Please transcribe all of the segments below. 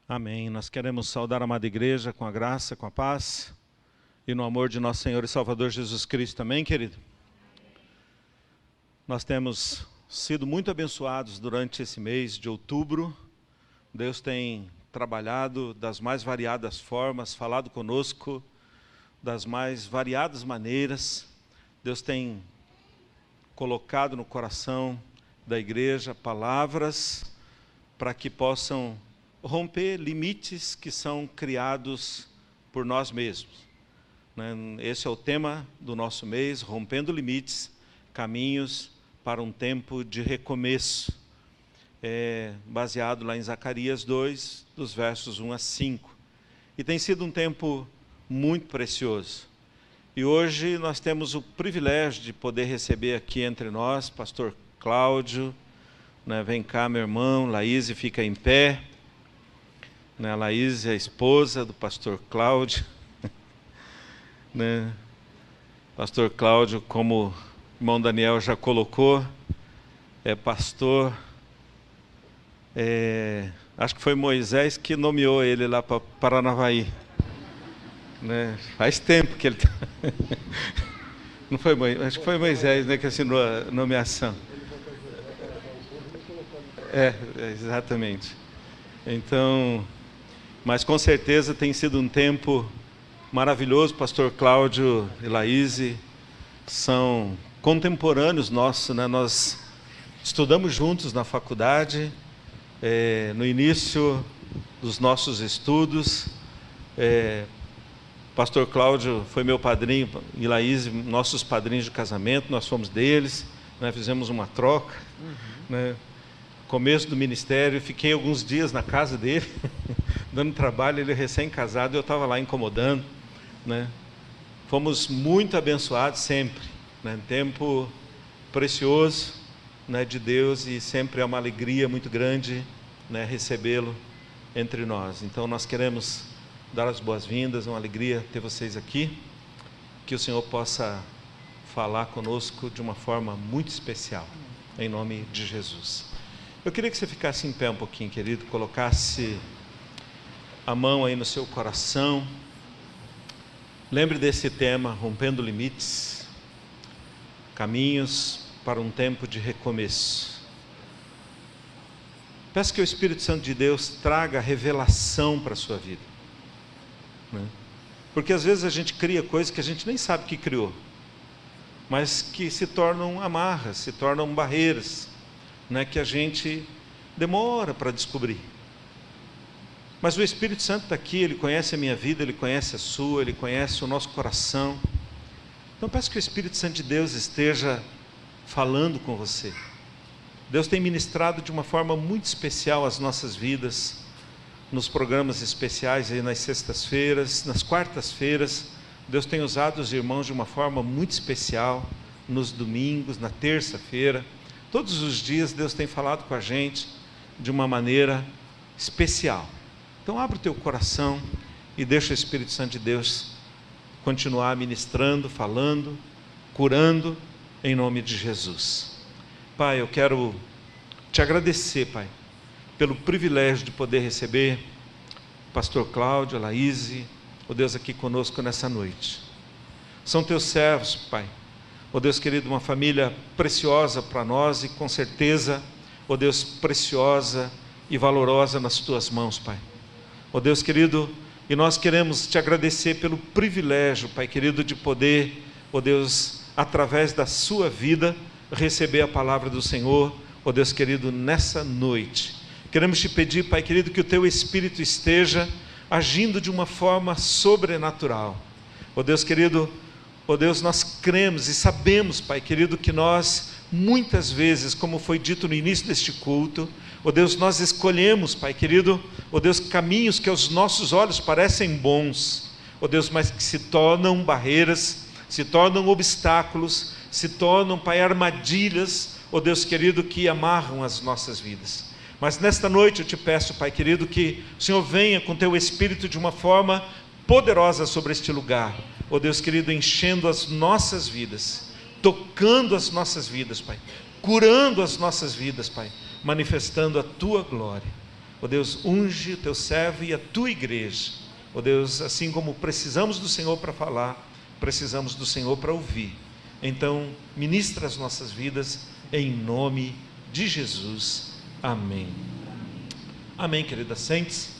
Amém. Nós queremos saudar a amada igreja com a graça, com a paz e no amor de nosso Senhor e Salvador Jesus Cristo. Amém, querido? Nós temos sido muito abençoados durante esse mês de outubro. Deus tem trabalhado das mais variadas formas, falado conosco das mais variadas maneiras. Deus tem colocado no coração da igreja palavras para que possam romper limites que são criados por nós mesmos. Esse é o tema do nosso mês, rompendo limites, caminhos para um tempo de recomeço. É baseado lá em Zacarias 2, dos versos 1 a 5. E tem sido um tempo muito precioso. E hoje nós temos o privilégio de poder receber aqui entre nós, pastor Cláudio. Vem cá, meu irmão, Laís, fica em pé. A Laís é a esposa do pastor Cláudio. Pastor Cláudio, como o irmão Daniel já colocou, é pastor. Acho que foi Moisés que nomeou ele lá para Paranavaí. Faz tempo que ele está. Não foi Moisés, acho que foi Moisés, que assinou a nomeação. Exatamente. Então, mas com certeza tem sido um tempo maravilhoso. Pastor Cláudio e Laís são contemporâneos nossos, Nós estudamos juntos na faculdade, no início dos nossos estudos. Pastor Cláudio foi meu padrinho e Laís, nossos padrinhos de casamento, nós fomos deles, fizemos uma troca. Começo do ministério, fiquei alguns dias na casa dele, dando trabalho, ele recém-casado, eu estava lá incomodando. Fomos muito abençoados sempre, tempo precioso de Deus, e sempre é uma alegria muito grande recebê-lo entre nós. Então nós queremos dar as boas-vindas, uma alegria ter vocês aqui, que o Senhor possa falar conosco de uma forma muito especial, em nome de Jesus. Eu queria que você ficasse em pé um pouquinho, querido, colocasse a mão aí no seu coração. Lembre desse tema, rompendo limites, caminhos para um tempo de recomeço. Peço que o Espírito Santo de Deus traga revelação para a sua vida. Porque às vezes a gente cria coisas que a gente nem sabe que criou, mas que se tornam amarras, se tornam barreiras, que a gente demora para descobrir. Mas o Espírito Santo está aqui, Ele conhece a minha vida, Ele conhece a sua, Ele conhece o nosso coração. Então peço que o Espírito Santo de Deus esteja falando com você. Deus tem ministrado de uma forma muito especial as nossas vidas, nos programas especiais aí nas sextas-feiras, nas quartas-feiras. Deus tem usado os irmãos de uma forma muito especial, nos domingos, na terça-feira. Todos os dias Deus tem falado com a gente de uma maneira especial. Então abre o teu coração e deixa o Espírito Santo de Deus continuar ministrando, falando, curando, em nome de Jesus. Pai, eu quero te agradecer, Pai, pelo privilégio de poder receber o pastor Cláudio, a Laís, Deus, aqui conosco nessa noite. São teus servos, Pai. Deus querido, uma família preciosa para nós e com certeza, Deus, preciosa e valorosa nas tuas mãos, Pai. Deus querido, e nós queremos te agradecer pelo privilégio, Pai querido, de poder, Deus, através da sua vida, receber a palavra do Senhor, Deus querido, nessa noite. Queremos te pedir, Pai querido, que o teu Espírito esteja agindo de uma forma sobrenatural. Deus querido, Deus, nós cremos e sabemos, Pai querido, que nós, muitas vezes, como foi dito no início deste culto, Deus, nós escolhemos, Pai querido, Deus, caminhos que aos nossos olhos parecem bons, Deus, mas que se tornam barreiras, se tornam obstáculos, se tornam, Pai, armadilhas, Deus querido, que amarram as nossas vidas. Mas nesta noite eu te peço, Pai querido, que o Senhor venha com teu Espírito de uma forma poderosa sobre este lugar, Deus querido, enchendo as nossas vidas, tocando as nossas vidas, Pai, curando as nossas vidas, Pai, manifestando a tua glória. Ó Deus, unge o teu servo e a tua igreja. Ó Deus, assim como precisamos do Senhor para falar, precisamos do Senhor para ouvir. Então, ministra as nossas vidas em nome de Jesus. Amém. Amém, queridas saintes.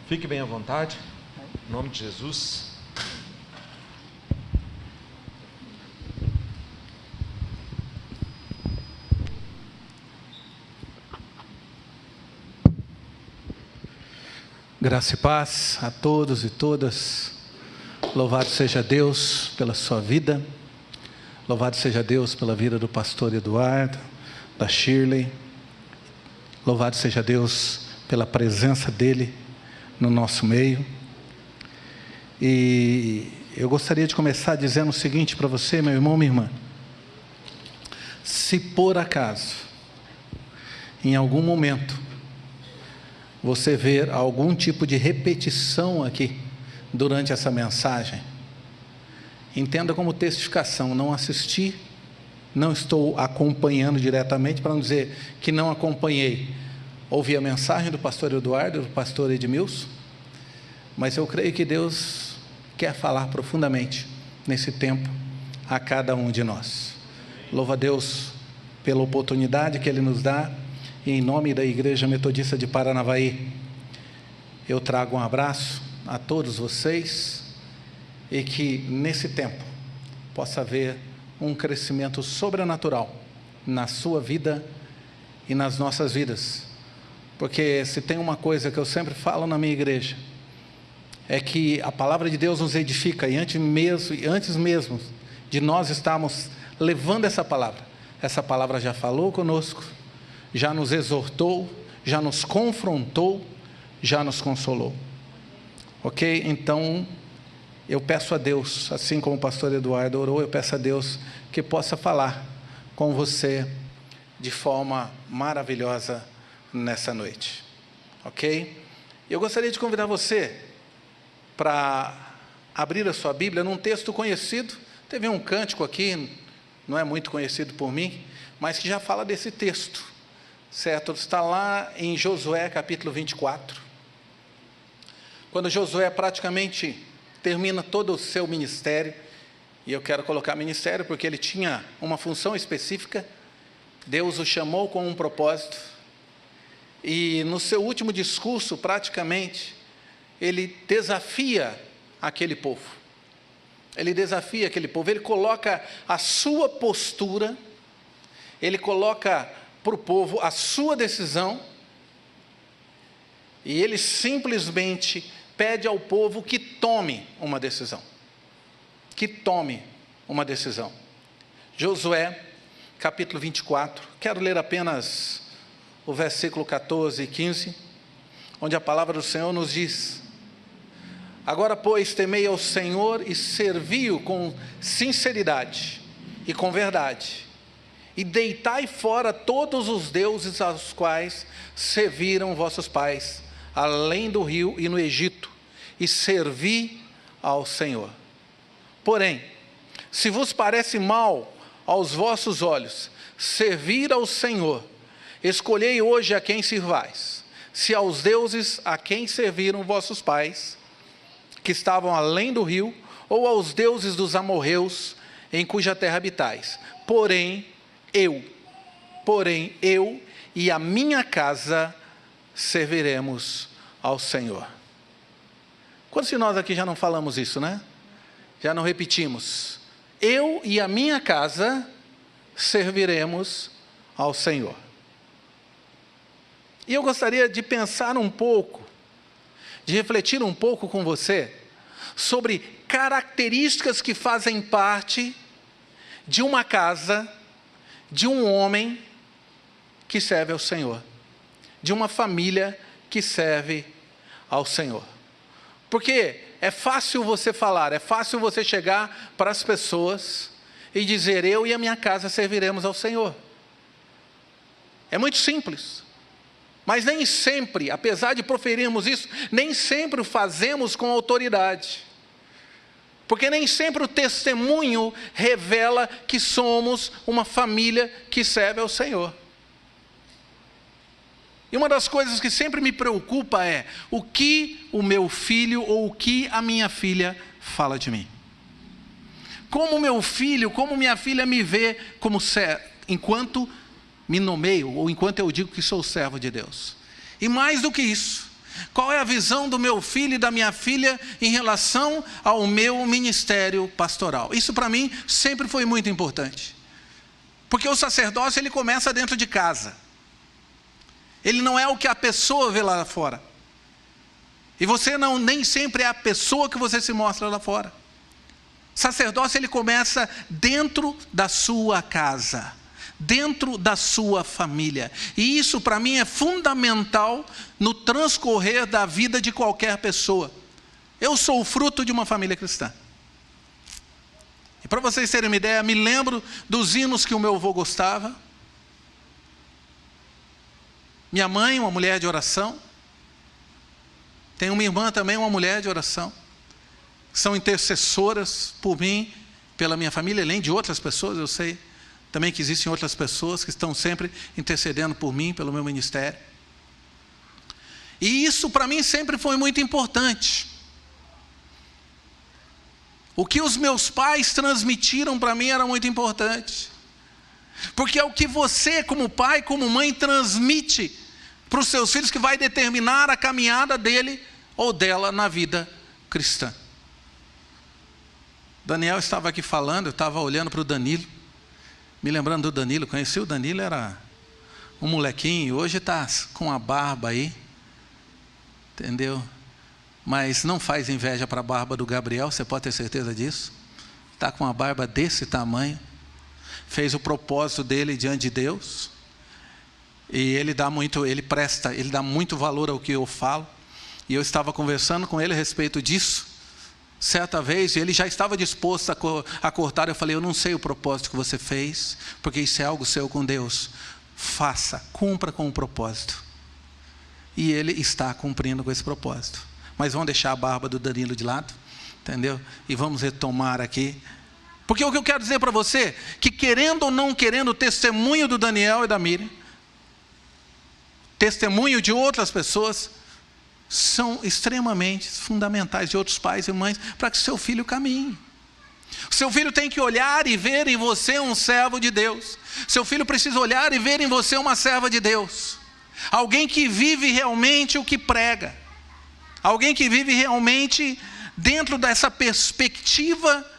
Fique bem à vontade. Em nome de Jesus. Graça e paz a todos e todas. Louvado seja Deus pela sua vida. Louvado seja Deus pela vida do pastor Eduardo, da Shirley. Louvado seja Deus pela presença dele no nosso meio. E eu gostaria de começar dizendo o seguinte para você, meu irmão, minha irmã. Se por acaso, em algum momento, você ver algum tipo de repetição aqui durante essa mensagem, entenda como testificação. Não assisti, não estou acompanhando diretamente, para não dizer que não acompanhei. Ouvi a mensagem do pastor Eduardo, do pastor Edmilson, mas eu creio que Deus quer falar profundamente nesse tempo a cada um de nós. Louva a Deus pela oportunidade que Ele nos dá. E em nome da Igreja Metodista de Paranavaí, eu trago um abraço a todos vocês e que nesse tempo possa haver um crescimento sobrenatural na sua vida e nas nossas vidas. Porque se tem uma coisa que eu sempre falo na minha igreja, é que a palavra de Deus nos edifica, e antes mesmo de nós estarmos levando essa palavra já falou conosco, já nos exortou, já nos confrontou, já nos consolou. Ok? Então, eu peço a Deus, assim como o pastor Eduardo orou, eu peço a Deus que possa falar com você de forma maravilhosa nessa noite. Ok? Eu gostaria de convidar você para abrir a sua Bíblia num texto conhecido. Teve um cântico aqui, não é muito conhecido por mim, mas que já fala desse texto. Certo? Está lá em Josué capítulo 24, quando Josué praticamente termina todo o seu ministério, e eu quero colocar ministério porque ele tinha uma função específica. Deus o chamou com um propósito, e no seu último discurso praticamente, ele desafia aquele povo, ele coloca a sua postura, ele coloca para o povo a sua decisão, e ele simplesmente pede ao povo que tome uma decisão. Josué, capítulo 24, quero ler apenas o versículo 14 e 15, onde a palavra do Senhor nos diz: agora, pois, temei ao Senhor e servi-o com sinceridade e com verdade, e deitai fora todos os deuses aos quais serviram vossos pais, além do rio e no Egito, e servi ao Senhor. Porém, se vos parece mal aos vossos olhos servir ao Senhor, escolhei hoje a quem sirvais, se aos deuses a quem serviram vossos pais, que estavam além do rio, ou aos deuses dos amorreus, em cuja terra habitais. Porém eu e a minha casa serviremos ao Senhor. Quantos de nós aqui já não falamos isso, né? Já não repetimos? Eu e a minha casa serviremos ao Senhor. E eu gostaria de pensar um pouco, de refletir um pouco com você, sobre características que fazem parte de uma casa, de um homem que serve ao Senhor, de uma família que serve ao Senhor. Porque é fácil você falar, é fácil você chegar para as pessoas e dizer: eu e a minha casa serviremos ao Senhor. É muito simples, mas nem sempre, apesar de proferirmos isso, nem sempre o fazemos com autoridade. Porque nem sempre o testemunho revela que somos uma família que serve ao Senhor. E uma das coisas que sempre me preocupa é o que o meu filho ou o que a minha filha fala de mim. Como meu filho, como minha filha me vê como enquanto me nomeio ou enquanto eu digo que sou servo de Deus. E mais do que isso, qual é a visão do meu filho e da minha filha em relação ao meu ministério pastoral? Isso para mim sempre foi muito importante. Porque o sacerdócio ele começa dentro de casa. Ele não é o que a pessoa vê lá fora. E você nem sempre é a pessoa que você se mostra lá fora. Sacerdócio ele começa dentro da sua casa, dentro da sua família. E isso para mim é fundamental no transcorrer da vida de qualquer pessoa. Eu sou o fruto de uma família cristã. E para vocês terem uma ideia, me lembro dos hinos que o meu avô gostava. Minha mãe, uma mulher de oração. Tenho uma irmã também, uma mulher de oração. São intercessoras por mim, pela minha família, além de outras pessoas, eu sei também que existem outras pessoas que estão sempre intercedendo por mim, pelo meu ministério. E isso para mim sempre foi muito importante. O que os meus pais transmitiram para mim era muito importante. Porque é o que você, como pai, como mãe, transmite para os seus filhos que vai determinar a caminhada dele ou dela na vida cristã. Daniel estava aqui falando, eu estava olhando para o Danilo, me lembrando do Danilo, conheci o Danilo, era um molequinho, hoje está com a barba aí, entendeu? Mas não faz inveja para a barba do Gabriel, você pode ter certeza disso. Está com uma barba desse tamanho, fez o propósito dele diante de Deus, e ele dá muito valor ao que eu falo, e eu estava conversando com ele a respeito disso, certa vez, ele já estava disposto a cortar, eu falei, eu não sei o propósito que você fez, porque isso é algo seu com Deus, faça, cumpra com o propósito, e ele está cumprindo com esse propósito, mas vamos deixar a barba do Danilo de lado, entendeu? E vamos retomar aqui, porque o que eu quero dizer para você, que querendo ou não querendo, o testemunho do Daniel e da Miriam, testemunho de outras pessoas, são extremamente fundamentais, de outros pais e mães, para que seu filho caminhe. Seu filho tem que olhar e ver em você um servo de Deus. Seu filho precisa olhar e ver em você uma serva de Deus. Alguém que vive realmente o que prega. Alguém que vive realmente dentro dessa perspectiva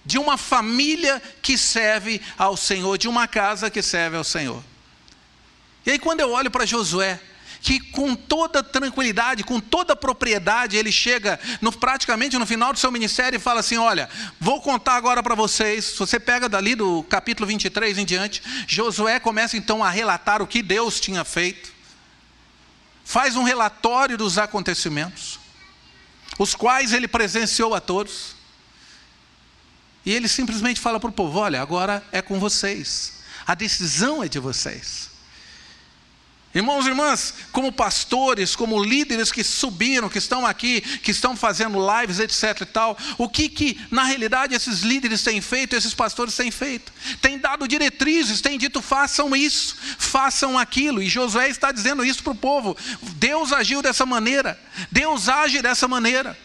de uma família que serve ao Senhor, de uma casa que serve ao Senhor. E aí quando eu olho para Josué, que com toda tranquilidade, com toda propriedade, ele chega praticamente no final do seu ministério e fala assim, olha, vou contar agora para vocês, se você pega dali do capítulo 23 em diante, Josué começa então a relatar o que Deus tinha feito, faz um relatório dos acontecimentos, os quais ele presenciou a todos, e ele simplesmente fala para o povo, olha, agora é com vocês, a decisão é de vocês. Irmãos e irmãs, como pastores, como líderes que subiram, que estão aqui, que estão fazendo lives, etc e tal, o que na realidade esses líderes têm feito, esses pastores têm feito? Têm dado diretrizes, têm dito façam isso, façam aquilo, e Josué está dizendo isso para o povo, Deus agiu dessa maneira, Deus age dessa maneira,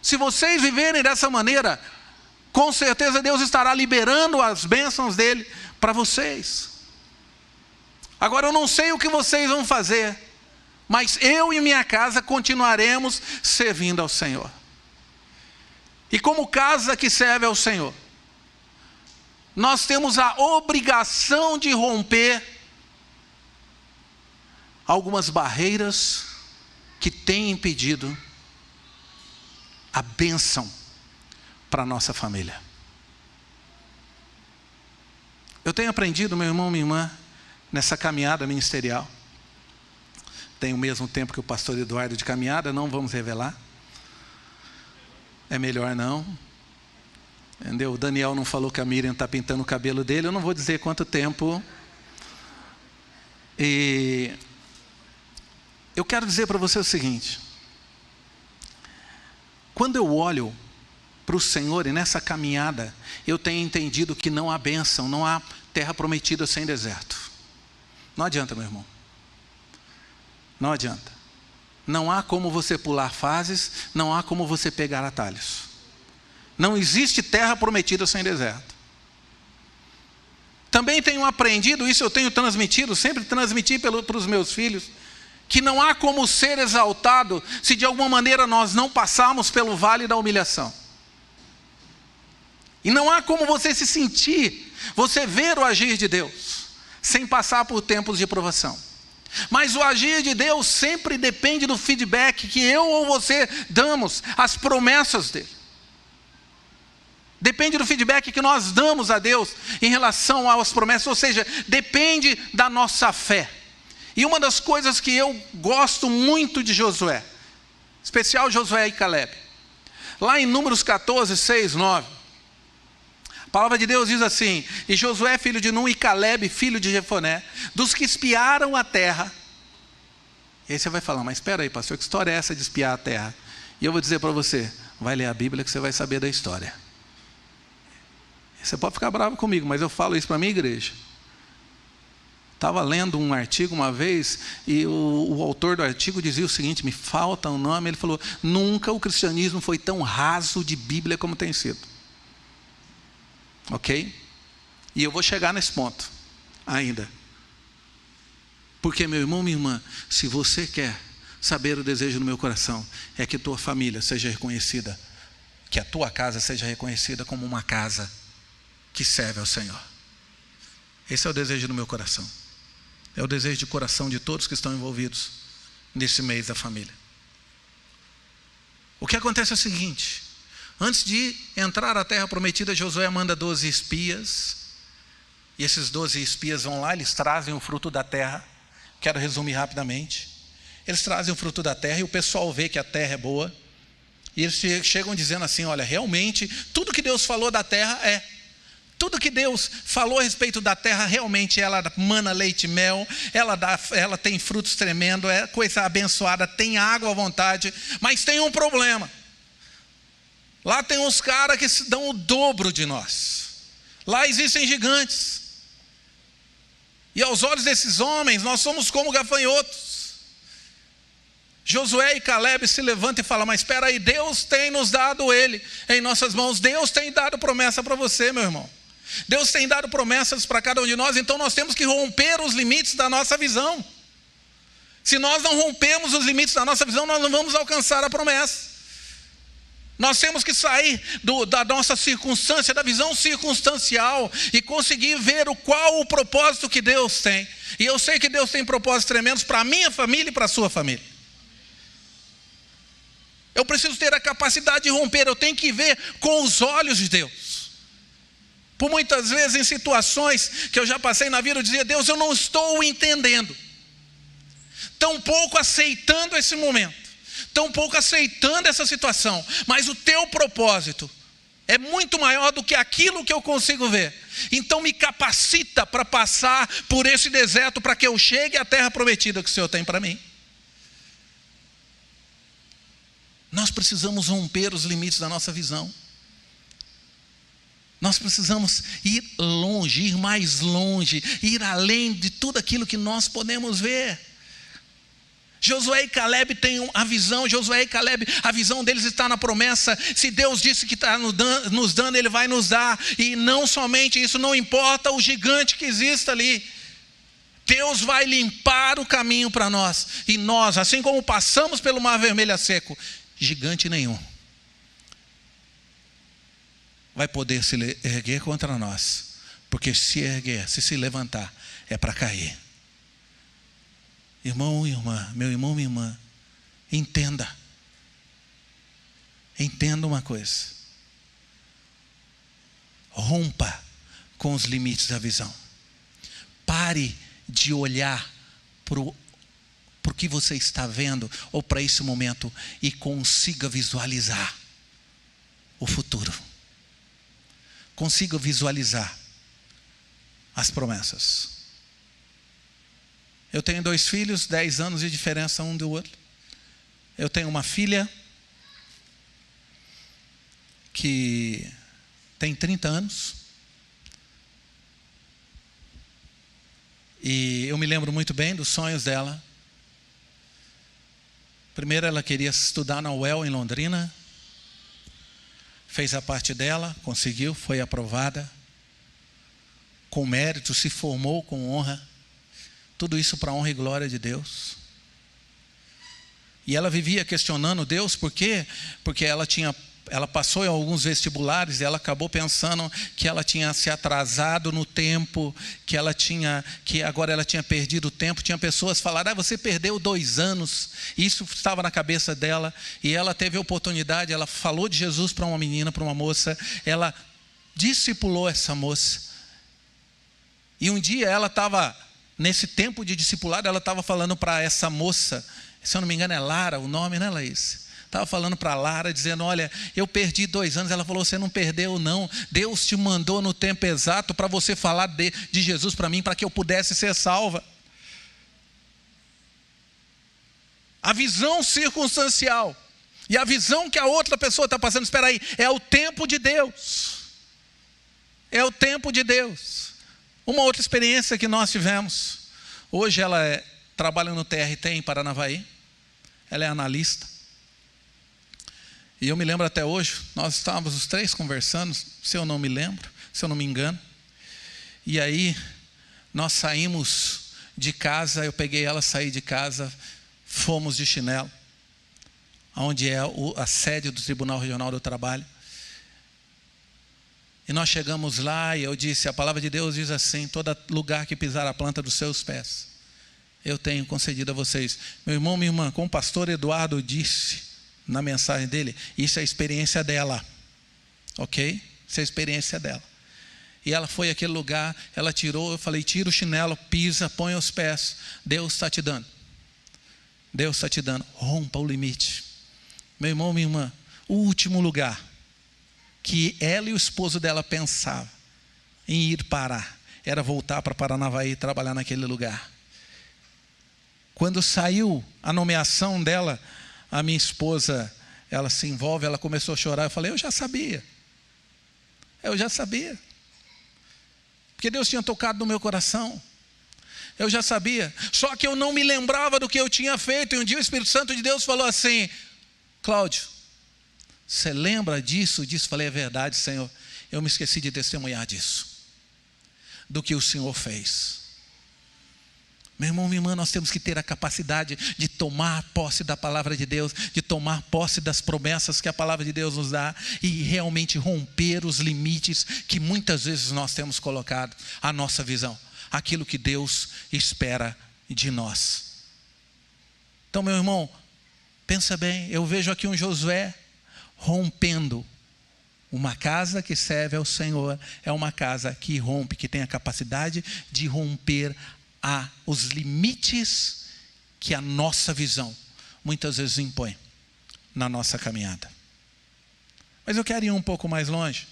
se vocês viverem dessa maneira, com certeza Deus estará liberando as bênçãos dele para vocês. Agora eu não sei o que vocês vão fazer, mas eu e minha casa continuaremos servindo ao Senhor. E como casa que serve ao Senhor, nós temos a obrigação de romper algumas barreiras que têm impedido a bênção para a nossa família. Eu tenho aprendido, meu irmão, minha irmã, nessa caminhada ministerial, tem o mesmo tempo que o pastor Eduardo de caminhada, não vamos revelar, é melhor não, entendeu? O Daniel não falou que a Miriam está pintando o cabelo dele, eu não vou dizer quanto tempo, e eu quero dizer para você o seguinte, quando eu olho para o Senhor e nessa caminhada, eu tenho entendido que não há bênção, não há terra prometida sem deserto. Não adianta, meu irmão. Não adianta. Não há como você pular fases, não há como você pegar atalhos. Não existe terra prometida sem deserto. Também tenho aprendido, isso eu tenho transmitido, sempre transmiti para os meus filhos, que não há como ser exaltado se de alguma maneira nós não passarmos pelo vale da humilhação. E não há como você se sentir, você ver o agir de Deus, sem passar por tempos de provação. Mas o agir de Deus sempre depende do feedback que eu ou você damos às promessas dele. Depende do feedback que nós damos a Deus em relação às promessas, ou seja, depende da nossa fé. E uma das coisas que eu gosto muito de Josué, especial Josué e Caleb, lá em Números 14, 6, 9, a palavra de Deus diz assim: e Josué filho de Nun e Caleb filho de Jefoné, dos que espiaram a terra. E aí você vai falar, mas espera aí pastor, que história é essa de espiar a terra? E eu vou dizer para você, vai ler a Bíblia que você vai saber da história. Você pode ficar bravo comigo, mas eu falo isso para a minha igreja. Estava lendo um artigo uma vez, e o autor do artigo dizia o seguinte, me falta um nome, ele falou, nunca o cristianismo foi tão raso de Bíblia como tem sido. Ok? E eu vou chegar nesse ponto ainda. Porque meu irmão, minha irmã, se você quer saber o desejo do meu coração, é que tua família seja reconhecida, que a tua casa seja reconhecida como uma casa que serve ao Senhor. Esse é o desejo do meu coração. É o desejo de coração de todos que estão envolvidos nesse mês da família. O que acontece é o seguinte: antes de entrar à terra prometida, Josué manda 12 espias. E esses 12 espias vão lá, eles trazem o fruto da terra. Quero resumir rapidamente. Eles trazem o fruto da terra e o pessoal vê que a terra é boa. E eles chegam dizendo assim, olha, realmente, tudo que Deus falou da terra é. Tudo que Deus falou a respeito da terra, realmente ela mana leite e mel, ela tem frutos tremendos, é coisa abençoada, tem água à vontade, mas tem um problema. Lá tem uns caras que dão o dobro de nós. Lá existem gigantes. E aos olhos desses homens, nós somos como gafanhotos. Josué e Caleb se levantam e falam, mas espera aí, Deus tem nos dado ele em nossas mãos. Deus tem dado promessa para você, meu irmão. Deus tem dado promessas para cada um de nós, então nós temos que romper os limites da nossa visão. Se nós não rompermos os limites da nossa visão, nós não vamos alcançar a promessa. Nós temos que sair da nossa circunstância, da visão circunstancial, e conseguir ver qual o propósito que Deus tem. E eu sei que Deus tem propósitos tremendos para a minha família e para a sua família. Eu preciso ter a capacidade de romper, eu tenho que ver com os olhos de Deus. Por muitas vezes em situações que eu já passei na vida, eu dizia, Deus, eu não estou entendendo. Tampouco aceitando esse momento. Tampouco aceitando essa situação. Mas o teu propósito é muito maior do que aquilo que eu consigo ver. Então me capacita para passar por esse deserto, para que eu chegue à terra prometida que o Senhor tem para mim. Nós precisamos romper os limites da nossa visão. Nós precisamos ir longe, ir mais longe, ir além de tudo aquilo que nós podemos ver. Josué e Caleb têm a visão, Josué e Caleb, a visão deles está na promessa. Se Deus disse que está nos dando, Ele vai nos dar. E não somente isso, não importa o gigante que exista ali. Deus vai limpar o caminho para nós. E nós, assim como passamos pelo Mar Vermelho seco, gigante nenhum vai poder se erguer contra nós, porque se erguer, se levantar, é para cair. Irmão e irmã, meu irmão, minha irmã, entenda uma coisa: rompa com os limites da visão. Pare de olhar para o que você está vendo, ou para esse momento, e consiga visualizar o futuro. Consiga visualizar as promessas. Eu tenho 2 filhos, 10 anos de diferença um do outro. Eu tenho uma filha que tem 30 anos. E eu me lembro muito bem dos sonhos dela. Primeiro ela queria estudar na UEL em Londrina. Fez a parte dela, conseguiu, foi aprovada. Com mérito, se formou com honra. Tudo isso para a honra e glória de Deus. E ela vivia questionando Deus, por quê? Porque ela passou em alguns vestibulares e ela acabou pensando que ela tinha se atrasado no tempo, que agora ela tinha perdido o tempo. Tinha pessoas que falaram, você perdeu 2 anos. Isso estava na cabeça dela. E ela teve a oportunidade, ela falou de Jesus para uma menina, para uma moça. Ela discipulou essa moça. E um dia ela estava, nesse tempo de discipulado, ela estava falando para essa moça, se eu não me engano é Lara, o nome, né, Laís? Estava falando para Lara, dizendo, olha, eu perdi 2 anos. Ela falou, você não perdeu não. Deus te mandou no tempo exato para você falar de Jesus para mim, para que eu pudesse ser salva. A visão circunstancial e a visão que a outra pessoa está passando, espera aí, é o tempo de Deus. É o tempo de Deus. Uma outra experiência que nós tivemos. Hoje ela trabalha no TRT em Paranavaí. Ela é analista. E eu me lembro até hoje, nós estávamos os 3 conversando, se eu não me lembro, se eu não me engano. E aí, nós saímos de casa, eu peguei ela, saí de casa, fomos de chinelo, onde é a sede do Tribunal Regional do Trabalho. E nós chegamos lá e eu disse, a palavra de Deus diz assim, todo lugar que pisar a planta dos seus pés, eu tenho concedido a vocês. Meu irmão, minha irmã, como o pastor Eduardo disse na mensagem dele, isso é a experiência dela, ok? Isso é a experiência dela. E ela foi àquele lugar, ela tirou, eu falei, tira o chinelo, pisa, põe os pés. Deus está te dando. Deus está te dando. Rompa o limite. Meu irmão, minha irmã, o último lugar que ela e o esposo dela pensavam em ir parar era voltar para Paranavaí e trabalhar naquele lugar. Quando saiu a nomeação dela, a minha esposa, ela se envolve, ela começou a chorar. Eu falei, eu já sabia. Porque Deus tinha tocado no meu coração. Eu já sabia. Só que eu não me lembrava do que eu tinha feito. E um dia o Espírito Santo de Deus falou assim, Cláudio, você lembra disso? Falei, é verdade, Senhor. Eu me esqueci de testemunhar disso. Do que o Senhor fez. Meu irmão, minha irmã, nós temos que ter a capacidade de tomar posse da palavra de Deus, de tomar posse das promessas que a palavra de Deus nos dá e realmente romper os limites que muitas vezes nós temos colocado à nossa visão, aquilo que Deus espera de nós. Então, meu irmão, pensa bem, eu vejo aqui um Josué rompendo. Uma casa que serve ao Senhor é uma casa que rompe, que tem a capacidade de romper os limites que a nossa visão muitas vezes impõe na nossa caminhada. Mas eu quero ir um pouco mais longe.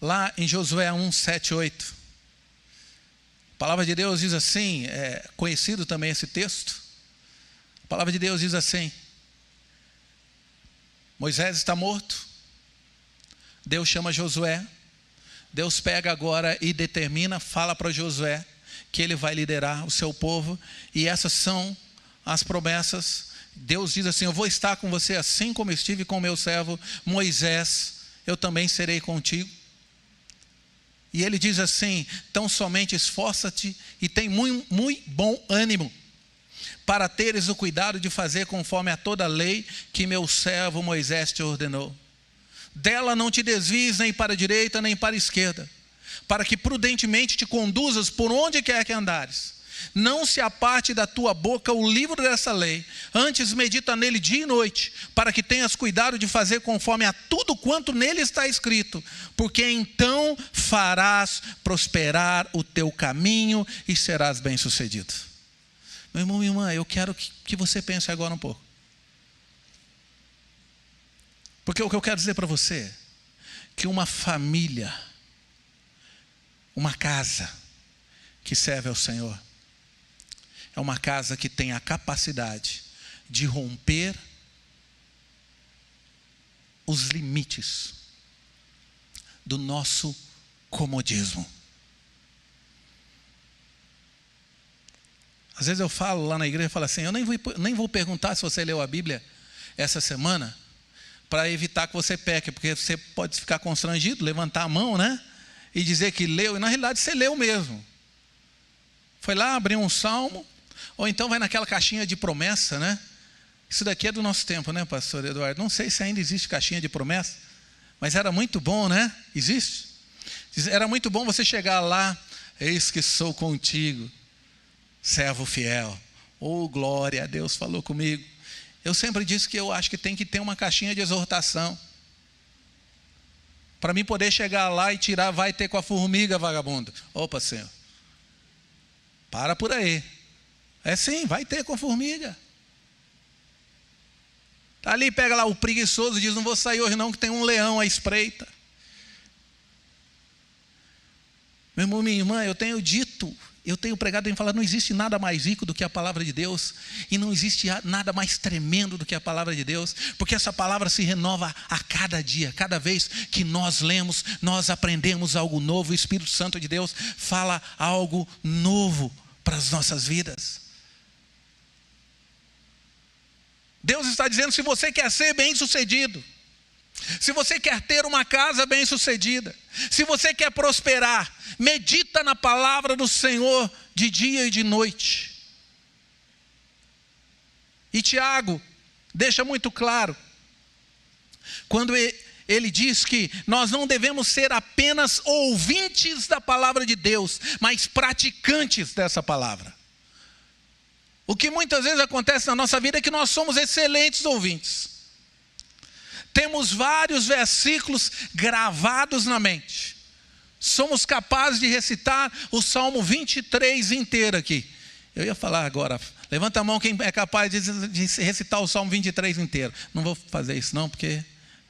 Lá em Josué 1, 7, 8, a palavra de Deus diz assim, é conhecido também esse texto. A palavra de Deus diz assim, Moisés está morto, Deus chama Josué, Deus pega agora e determina, fala para Josué que ele vai liderar o seu povo. E essas são as promessas. Deus diz assim, eu vou estar com você assim como estive com o meu servo Moisés, eu também serei contigo. E ele diz assim, tão somente esforça-te e tem muito bom ânimo, para teres o cuidado de fazer conforme a toda a lei que meu servo Moisés te ordenou. Dela não te desvies nem para a direita nem para a esquerda, para que prudentemente te conduzas por onde quer que andares. Não se aparte da tua boca o livro dessa lei, antes medita nele dia e noite, para que tenhas cuidado de fazer conforme a tudo quanto nele está escrito, porque então farás prosperar o teu caminho e serás bem-sucedido. Meu irmão, minha irmã, eu quero que você pense agora um pouco. Porque o que eu quero dizer para você é que uma família, uma casa que serve ao Senhor, é uma casa que tem a capacidade de romper os limites do nosso comodismo. Às vezes eu falo lá na igreja, eu falo assim, eu nem vou perguntar se você leu a Bíblia essa semana, para evitar que você peque, porque você pode ficar constrangido, levantar a mão, né? E dizer que leu, e na realidade você leu mesmo. Foi lá, abriu um salmo, ou então vai naquela caixinha de promessa, né? Isso daqui é do nosso tempo, né, pastor Eduardo? Não sei se ainda existe caixinha de promessa, mas era muito bom, né? Existe? Era muito bom você chegar lá, eis que sou contigo, servo fiel. Oh, glória a Deus, falou comigo. Eu sempre disse que eu acho que tem que ter uma caixinha de exortação. Para mim poder chegar lá e tirar, vai ter com a formiga, vagabundo. Opa, Senhor. Para por aí. É sim, vai ter com a formiga. Tá ali, pega lá o preguiçoso e diz, não vou sair hoje não, que tem um leão à espreita. Meu irmão, minha irmã, eu tenho pregado e falado, não existe nada mais rico do que a palavra de Deus, e não existe nada mais tremendo do que a palavra de Deus, porque essa palavra se renova a cada dia, cada vez que nós lemos, nós aprendemos algo novo, o Espírito Santo de Deus fala algo novo para as nossas vidas. Deus está dizendo, se você quer ser bem-sucedido, se você quer ter uma casa bem-sucedida, se você quer prosperar, medita na palavra do Senhor de dia e de noite. E Tiago deixa muito claro, quando ele diz que nós não devemos ser apenas ouvintes da palavra de Deus, mas praticantes dessa palavra. O que muitas vezes acontece na nossa vida é que nós somos excelentes ouvintes. Temos vários versículos gravados na mente. Somos capazes de recitar o Salmo 23 inteiro aqui. Eu ia falar agora, levanta a mão quem é capaz de recitar o Salmo 23 inteiro. Não vou fazer isso não, porque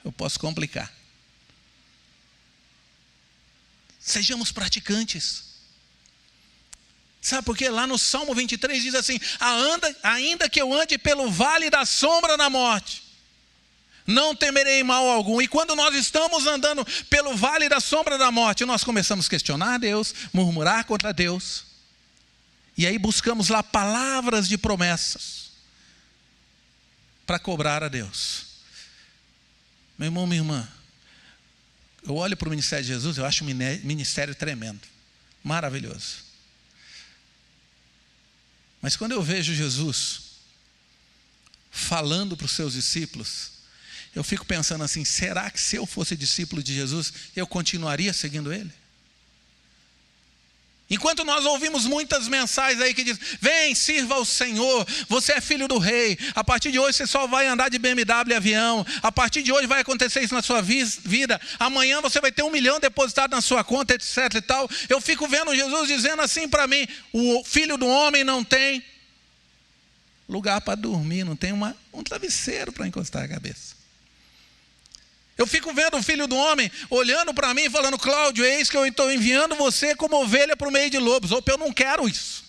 eu posso complicar. Sejamos praticantes. Sabe por quê? Lá no Salmo 23 diz assim, ainda que eu ande pelo vale da sombra da morte, não temerei mal algum. E quando nós estamos andando pelo vale da sombra da morte, nós começamos a questionar Deus, murmurar contra Deus. E aí buscamos lá palavras de promessas para cobrar a Deus. Meu irmão, minha irmã, eu olho para o ministério de Jesus, eu acho um ministério tremendo, maravilhoso. Mas quando eu vejo Jesus falando para os seus discípulos, eu fico pensando assim, será que se eu fosse discípulo de Jesus, eu continuaria seguindo Ele? Enquanto nós ouvimos muitas mensagens aí que dizem, vem, sirva ao Senhor, você é filho do rei, a partir de hoje você só vai andar de BMW e avião, a partir de hoje vai acontecer isso na sua vida, amanhã você vai ter 1 milhão depositado na sua conta, etc e tal. Eu fico vendo Jesus dizendo assim para mim, o filho do homem não tem lugar para dormir, não tem um travesseiro para encostar a cabeça. Eu fico vendo o filho do homem olhando para mim e falando, Cláudio, eis que eu estou enviando você como ovelha para o meio de lobos. Opa, eu não quero isso.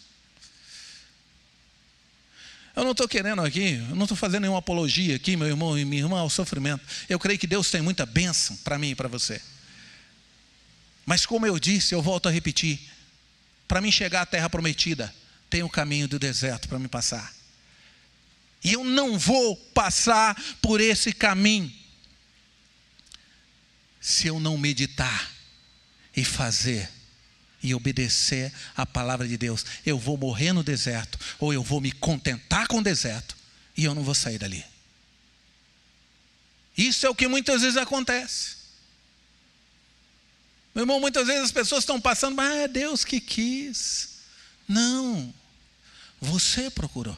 Eu não estou querendo aqui, eu não estou fazendo nenhuma apologia aqui, meu irmão e minha irmã, ao sofrimento. Eu creio que Deus tem muita bênção para mim e para você. Mas como eu disse, eu volto a repetir, para mim chegar à terra prometida, tem o caminho do deserto para me passar. E eu não vou passar por esse caminho se eu não meditar e fazer e obedecer a palavra de Deus. Eu vou morrer no deserto, ou eu vou me contentar com o deserto e eu não vou sair dali. Isso é o que muitas vezes acontece. Meu irmão, muitas vezes as pessoas estão passando, mas é Deus que quis. Não, você procurou.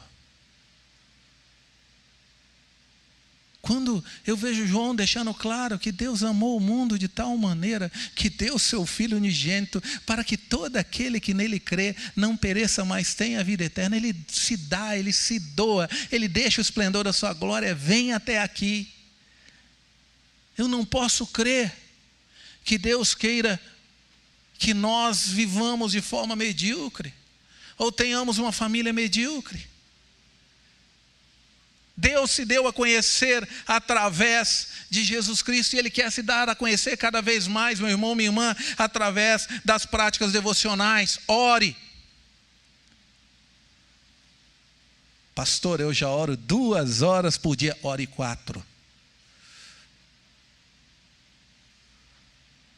Quando eu vejo João deixando claro que Deus amou o mundo de tal maneira que deu seu Filho unigênito para que todo aquele que nele crê não pereça, mas tenha a vida eterna. Ele se dá, ele se doa, ele deixa o esplendor da sua glória, vem até aqui. Eu não posso crer que Deus queira que nós vivamos de forma medíocre ou tenhamos uma família medíocre. Deus se deu a conhecer através de Jesus Cristo e Ele quer se dar a conhecer cada vez mais, meu irmão, minha irmã, através das práticas devocionais. Ore. Pastor, eu já oro 2 horas por dia. Ore 4.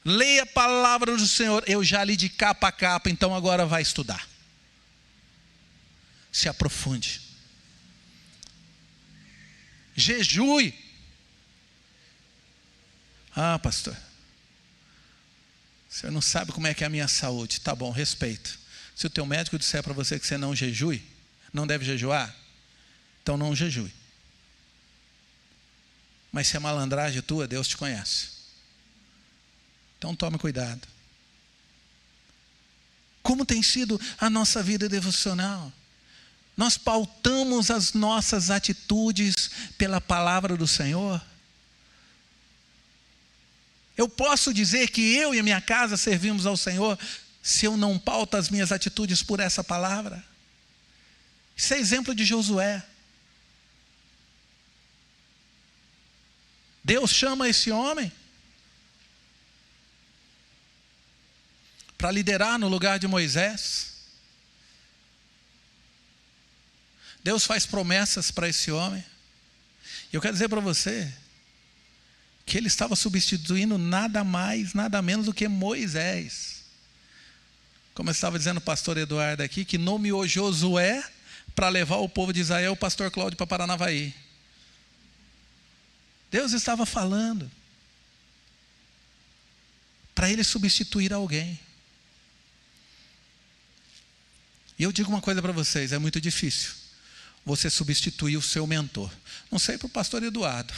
Leia a palavra do Senhor. Eu já li de capa a capa, então agora vai estudar. Se aprofunde. Jejue. Ah, pastor, o senhor não sabe como é que é a minha saúde. Tá bom, respeito. Se o teu médico disser para você que você não jejue, não deve jejuar, então não jejue. Mas se é malandragem tua, Deus te conhece. Então tome cuidado. Como tem sido a nossa vida devocional? Nós pautamos as nossas atitudes pela palavra do Senhor? Eu posso dizer que eu e a minha casa servimos ao Senhor se eu não pauto as minhas atitudes por essa palavra? Isso é exemplo de Josué. Deus chama esse homem para liderar no lugar de Moisés. Deus faz promessas para esse homem. E eu quero dizer para você que ele estava substituindo nada mais, nada menos do que Moisés. Como eu estava dizendo o pastor Eduardo aqui, que nomeou Josué para levar o povo de Israel, o pastor Cláudio, para Paranavaí. Deus estava falando para ele substituir alguém. E eu digo uma coisa para vocês, é muito difícil você substituir o seu mentor. Não sei para o pastor Eduardo,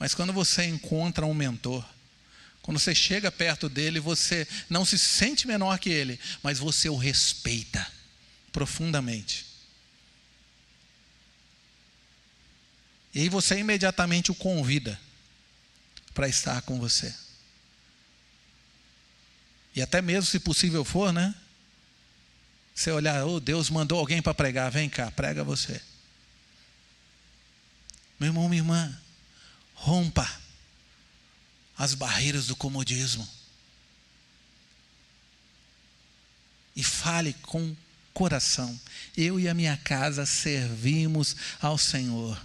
mas quando você encontra um mentor, quando você chega perto dele, você não se sente menor que ele, mas você o respeita profundamente. E aí você imediatamente o convida para estar com você. E até mesmo, se possível for, né? Você olhar, oh, Deus mandou alguém para pregar, vem cá, prega você. Meu irmão, minha irmã, rompa as barreiras do comodismo. E fale com coração. Eu e a minha casa servimos ao Senhor.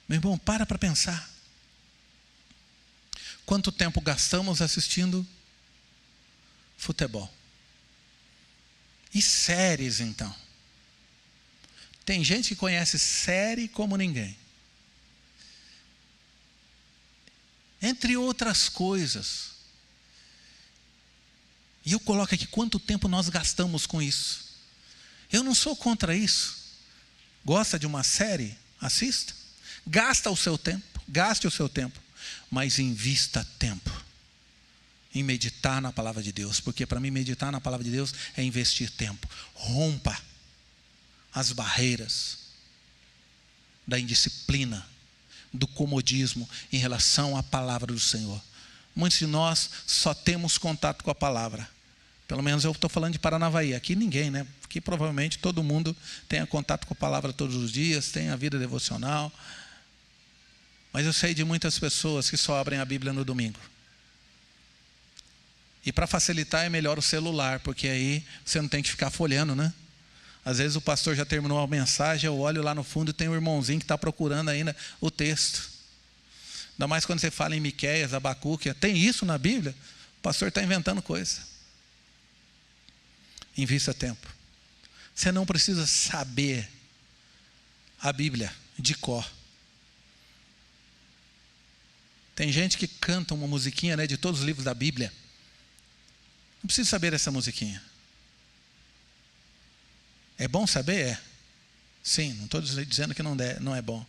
Meu irmão, para pensar. Quanto tempo gastamos assistindo futebol? E séries, então? Tem gente que conhece série como ninguém. Entre outras coisas. E eu coloco aqui quanto tempo nós gastamos com isso. Eu não sou contra isso. Gosta de uma série? Assista. Gasta o seu tempo. Gaste o seu tempo. Mas invista tempo em meditar na palavra de Deus. Porque para mim meditar na palavra de Deus é investir tempo. Rompa as barreiras da indisciplina, do comodismo em relação à palavra do Senhor. Muitos de nós só temos contato com a palavra. Pelo menos eu estou falando de Paranavaí. Aqui ninguém, né? Aqui provavelmente todo mundo tenha contato com a palavra todos os dias, tem a vida devocional. Mas eu sei de muitas pessoas que só abrem a Bíblia no domingo. E para facilitar é melhor o celular, porque aí você não tem que ficar folhando, né? Às vezes o pastor já terminou a mensagem, eu olho lá no fundo e tem um irmãozinho que está procurando ainda o texto. Ainda mais quando você fala em Miqueias, Abacuque, tem isso na Bíblia? O pastor está inventando coisa. Invista tempo. Você não precisa saber a Bíblia de cor. Tem gente que canta uma musiquinha, né, de todos os livros da Bíblia. Não precisa saber essa musiquinha. É bom saber? É. Sim, não estou dizendo que não é bom.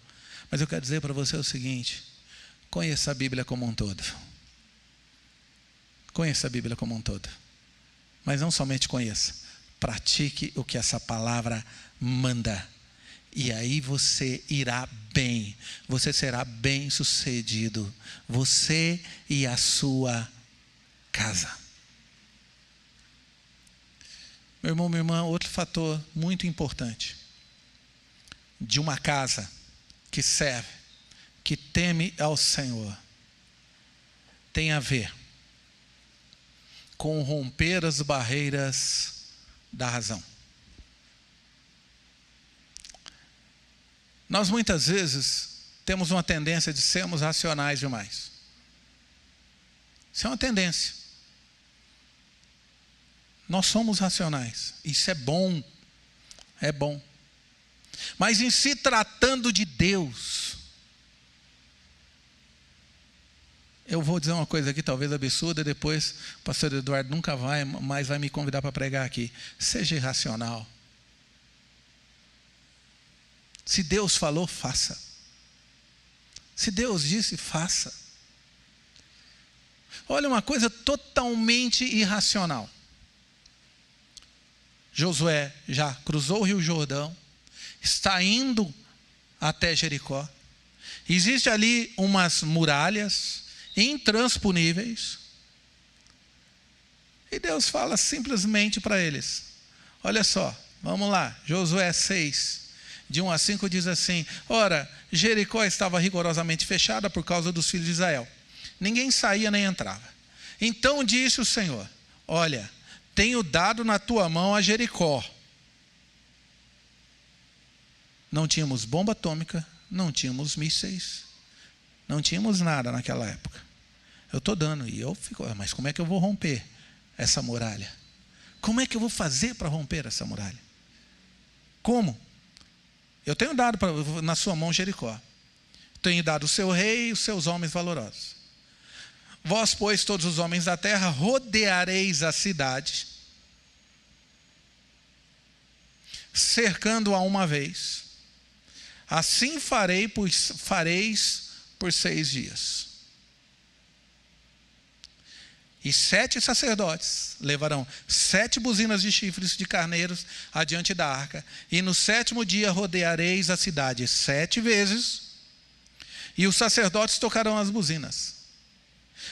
Mas eu quero dizer para você o seguinte: conheça a Bíblia como um todo. Conheça a Bíblia como um todo. Mas não somente conheça. Pratique o que essa palavra manda. E aí você irá bem. Você será bem sucedido. Você e a sua casa. Meu irmão, minha irmã, outro fator muito importante de uma casa que serve, que teme ao Senhor, tem a ver com romper as barreiras da razão. Nós muitas vezes temos uma tendência de sermos racionais demais. Isso é uma tendência. Nós somos racionais. Isso é bom. É bom. Mas em se tratando de Deus, eu vou dizer uma coisa aqui, talvez absurda, depois o pastor Eduardo nunca mais vai me convidar para pregar aqui. Seja irracional. Se Deus falou, faça. Se Deus disse, faça. Olha, uma coisa totalmente irracional. Josué já cruzou o Rio Jordão, está indo até Jericó. Existe ali umas muralhas intransponíveis. E Deus fala simplesmente para eles: olha só, vamos lá, Josué 6, de 1 a 5 diz assim: ora, Jericó estava rigorosamente fechada por causa dos filhos de Israel. Ninguém saía nem entrava. Então disse o Senhor: olha, tenho dado na tua mão a Jericó. Não tínhamos bomba atômica, não tínhamos mísseis, não tínhamos nada naquela época. Eu estou dando, e eu fico, mas como é que eu vou romper essa muralha? Como é que eu vou fazer para romper essa muralha? Como? Eu tenho dado na sua mão Jericó. Tenho dado o seu rei e os seus homens valorosos. Vós, pois, todos os homens da terra, rodeareis a cidade, cercando-a uma vez. Assim fareis por 6 dias. E 7 sacerdotes levarão 7 buzinas de chifres de carneiros adiante da arca. E no 7º dia rodeareis a cidade 7 vezes. E os sacerdotes tocarão as buzinas.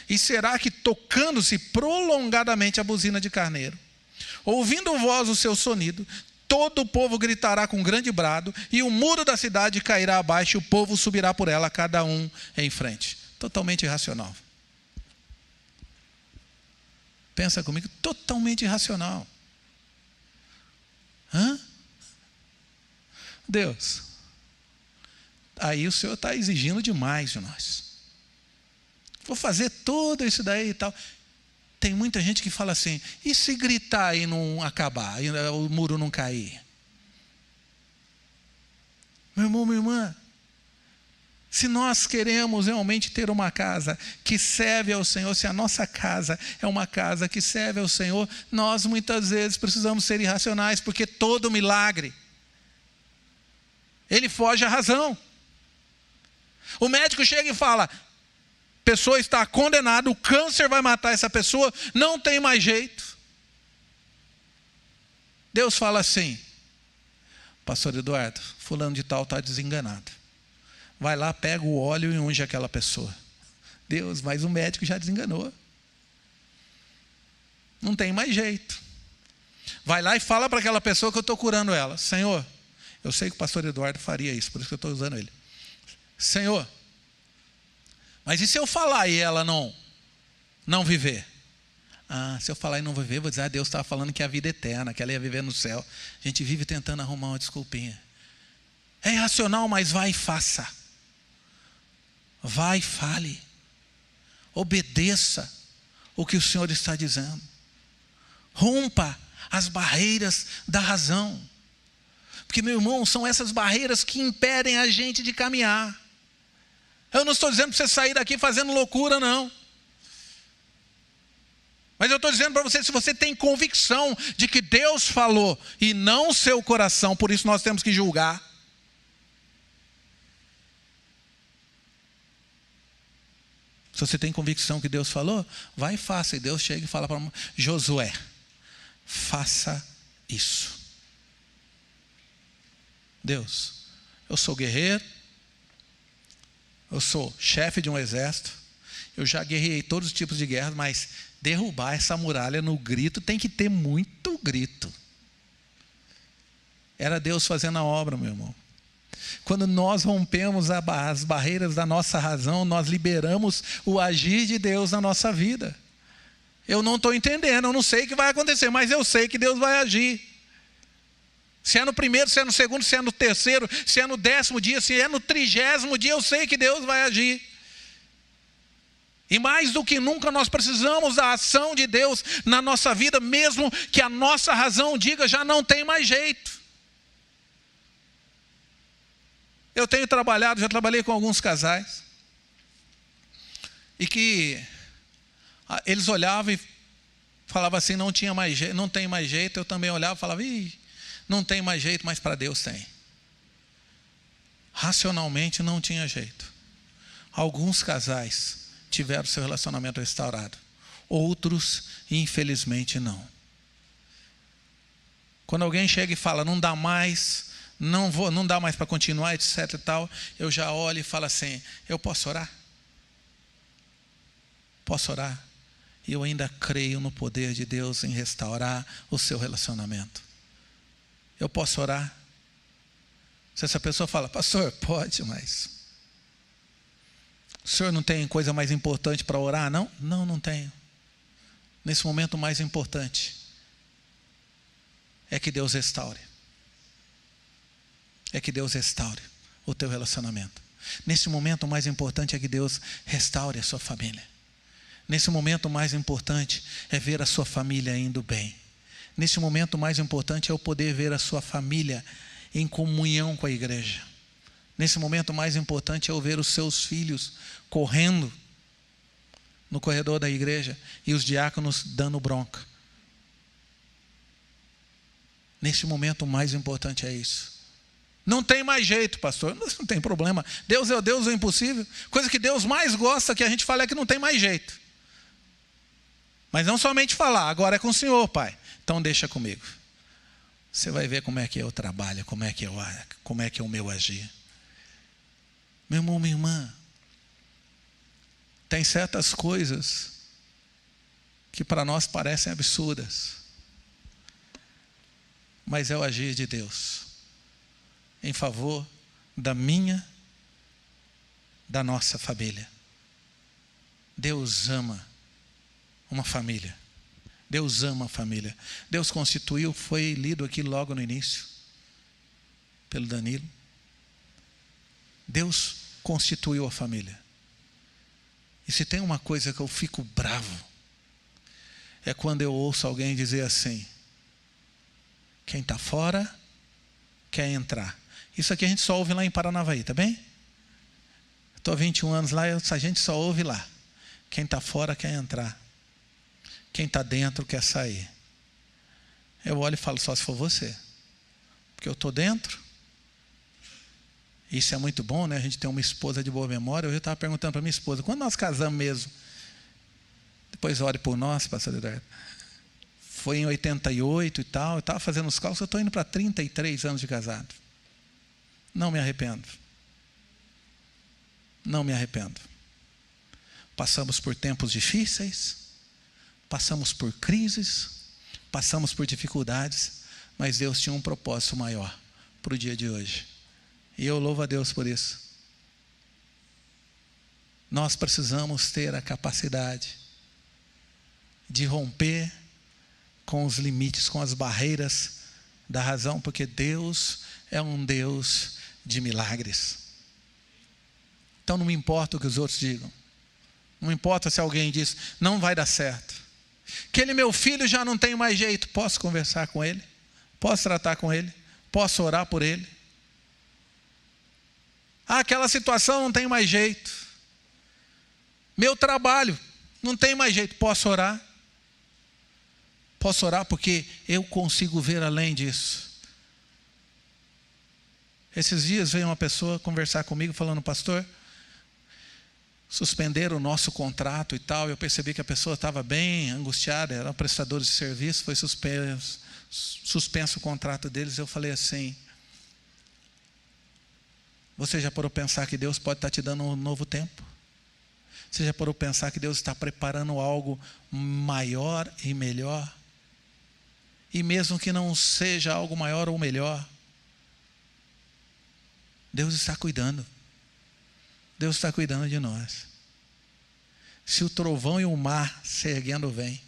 E será que, tocando-se prolongadamente a buzina de carneiro, ouvindo vós o seu sonido, todo o povo gritará com grande brado, e o muro da cidade cairá abaixo, e o povo subirá por ela, cada um em frente. Totalmente irracional. Pensa comigo, totalmente irracional. Deus, aí o Senhor está exigindo demais de nós. Vou fazer tudo isso daí e tal. Tem muita gente que fala assim: e se gritar e não acabar, e o muro não cair? Meu irmão, minha irmã, se nós queremos realmente ter uma casa que serve ao Senhor, se a nossa casa é uma casa que serve ao Senhor, nós muitas vezes precisamos ser irracionais, porque todo milagre, ele foge à razão. O médico chega e fala: pessoa está condenada, o câncer vai matar essa pessoa, não tem mais jeito. Deus fala assim: pastor Eduardo, fulano de tal está desenganado. Vai lá, pega o óleo e unge aquela pessoa. Deus, mas o médico já desenganou. Não tem mais jeito. Vai lá e fala para aquela pessoa que eu estou curando ela: Senhor, eu sei que o pastor Eduardo faria isso, por isso que eu estou usando ele. Senhor, mas e se eu falar e ela não viver? Se eu falar e não viver, vou dizer: Deus estava falando que a vida é eterna, que ela ia viver no céu. A gente vive tentando arrumar uma desculpinha. É irracional, mas vai e faça. Vai e fale. Obedeça o que o Senhor está dizendo. Rompa as barreiras da razão. Porque, meu irmão, são essas barreiras que impedem a gente de caminhar. Eu não estou dizendo para você sair daqui fazendo loucura, não. Mas eu estou dizendo para você, se você tem convicção de que Deus falou e não o seu coração, por isso nós temos que julgar. Se você tem convicção que Deus falou, vai e faça. E Deus chega e fala para Josué: faça isso. Deus, eu sou guerreiro, eu sou chefe de um exército, eu já guerreei todos os tipos de guerra, mas derrubar essa muralha no grito tem que ter muito grito. Era Deus fazendo a obra, meu irmão. Quando nós rompemos as barreiras da nossa razão, nós liberamos o agir de Deus na nossa vida. Eu não estou entendendo, eu não sei o que vai acontecer, mas eu sei que Deus vai agir. Se é no primeiro, se é no segundo, se é no terceiro, se é no 10º dia, se é no 30º dia, eu sei que Deus vai agir. E mais do que nunca nós precisamos da ação de Deus na nossa vida, mesmo que a nossa razão diga já não tem mais jeito. Eu tenho trabalhado, já trabalhei com alguns casais, e que eles olhavam e falavam assim, não tinha mais jeito, não tem mais jeito. Eu também olhava e falava, não tem mais jeito, mas para Deus tem. Racionalmente não tinha jeito. Alguns casais tiveram seu relacionamento restaurado, outros infelizmente não. Quando alguém chega e fala, não dá mais, não dá mais para continuar, etc e tal, eu já olho e falo assim, eu posso orar? Posso orar? E eu ainda creio no poder de Deus em restaurar o seu relacionamento. Eu posso orar? Se essa pessoa fala, pastor, pode, mas o senhor não tem coisa mais importante para orar? Não? Não tenho. Nesse momento, o mais importante é que Deus restaure. É que Deus restaure o teu relacionamento. Nesse momento, o mais importante é que Deus restaure a sua família. Nesse momento, o mais importante é ver a sua família indo bem. Nesse momento, o mais importante é eu poder ver a sua família em comunhão com a igreja. Nesse momento, o mais importante é eu ver os seus filhos correndo no corredor da igreja e os diáconos dando bronca. Nesse momento, o mais importante é isso. Não tem mais jeito, pastor. Não tem problema. Deus é o Deus do impossível. Coisa que Deus mais gosta que a gente fala é que não tem mais jeito. Mas não somente falar, agora é com o Senhor, Pai. Então deixa comigo. Você vai ver como é que eu trabalho, como é que é o meu agir. Meu irmão, minha irmã, tem certas coisas que para nós parecem absurdas, mas é o agir de Deus em favor da nossa família. Deus ama uma família. Deus ama a família. Deus constituiu, foi lido aqui logo no início, pelo Danilo. Deus constituiu a família. E se tem uma coisa que eu fico bravo, é quando eu ouço alguém dizer assim, quem está fora quer entrar. Isso aqui a gente só ouve lá em Paranavaí, tá bem? Estou há 21 anos lá, a gente só ouve lá. Quem está fora quer entrar. Quem está dentro quer sair. Eu olho e falo, só se for você. Porque eu estou dentro. Isso é muito bom, né? A gente tem uma esposa de boa memória. Eu já estava perguntando para minha esposa, quando nós casamos mesmo? Depois ore por nós, pastor Eduardo. Foi em 88 e tal. Eu estava fazendo os cálculos, eu estou indo para 33 anos de casado. Não me arrependo. Não me arrependo. Passamos por tempos difíceis, passamos por crises, passamos por dificuldades, mas Deus tinha um propósito maior para o dia de hoje. E eu louvo a Deus por isso. Nós precisamos ter a capacidade de romper com os limites, com as barreiras da razão, porque Deus é um Deus de milagres. Então não me importa o que os outros digam. Não importa se alguém diz, não vai dar certo. Aquele meu filho já não tem mais jeito. Posso conversar com ele? Posso tratar com ele? Posso orar por ele? Aquela situação não tem mais jeito. Meu trabalho não tem mais jeito. Posso orar? Posso orar porque eu consigo ver além disso. Esses dias veio uma pessoa conversar comigo falando, pastor, suspenderam o nosso contrato e tal. Eu percebi que a pessoa estava bem angustiada, eram prestadores de serviço, foi suspenso o contrato deles. Eu falei assim, você já parou para pensar que Deus pode estar te dando um novo tempo? Você já parou para pensar que Deus está preparando algo maior e melhor? E mesmo que não seja algo maior ou melhor, Deus está cuidando. Deus está cuidando de nós. Se o trovão e o mar se erguendo vem,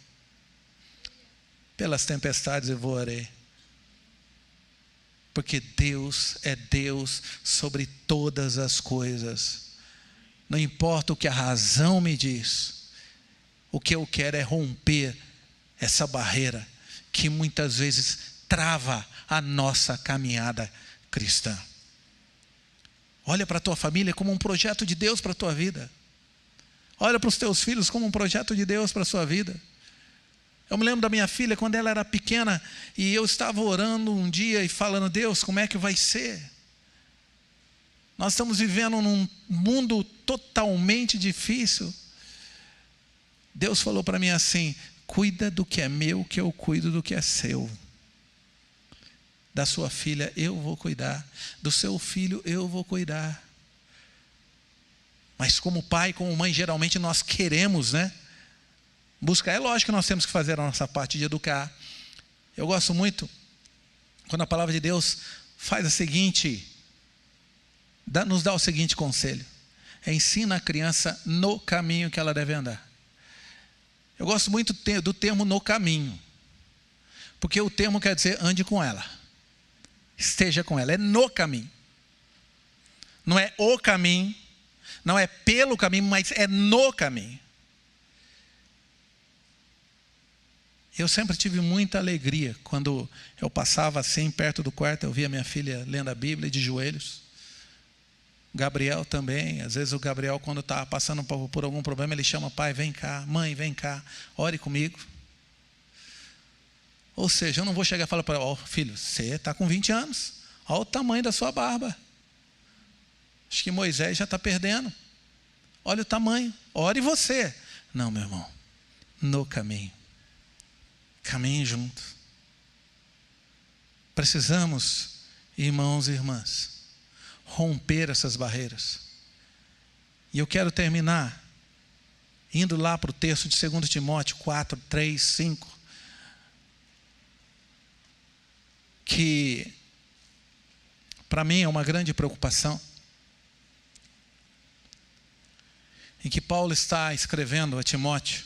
pelas tempestades eu voarei. porque Deus é Deus sobre todas as coisas. Não importa o que a razão me diz, o que eu quero é romper essa barreira que muitas vezes trava a nossa caminhada cristã. Olha para a tua família como um projeto de Deus para a tua vida. Olha para os teus filhos como um projeto de Deus para a sua vida. Eu me lembro da minha filha quando ela era pequena e eu estava orando um dia e falando: Deus, como é que vai ser? Nós estamos vivendo num mundo totalmente difícil. Deus falou para mim assim: cuida do que é meu, que eu cuido do que é seu. Da sua filha eu vou cuidar, do seu filho eu vou cuidar. Mas como pai, como mãe, geralmente nós queremos, né? Buscar, é lógico que nós temos que fazer a nossa parte de educar. Eu gosto muito quando a palavra de Deus faz a seguinte, nos dá o seguinte conselho: ensina a criança no caminho que ela deve andar. Eu gosto muito do termo no caminho, porque o termo quer dizer ande com ela, esteja com ela, é no caminho. Não é o caminho, não é pelo caminho, mas é no caminho. Eu sempre tive muita alegria quando eu passava assim perto do quarto, eu via minha filha lendo a Bíblia de joelhos. Gabriel também, às vezes o Gabriel, quando está passando por algum problema, ele chama: pai, vem cá, mãe, vem cá, ore comigo. Ou seja, eu não vou chegar e falar para ele: ó, filho, você está com 20 anos, olha o tamanho da sua barba. Acho que Moisés já está perdendo. Olha o tamanho, ore você. Não, meu irmão, no caminho. Caminhe junto. Precisamos, irmãos e irmãs, romper essas barreiras. E eu quero terminar indo lá para o texto de 2 Timóteo 4, 3, 5, que para mim é uma grande preocupação, em que Paulo está escrevendo a Timóteo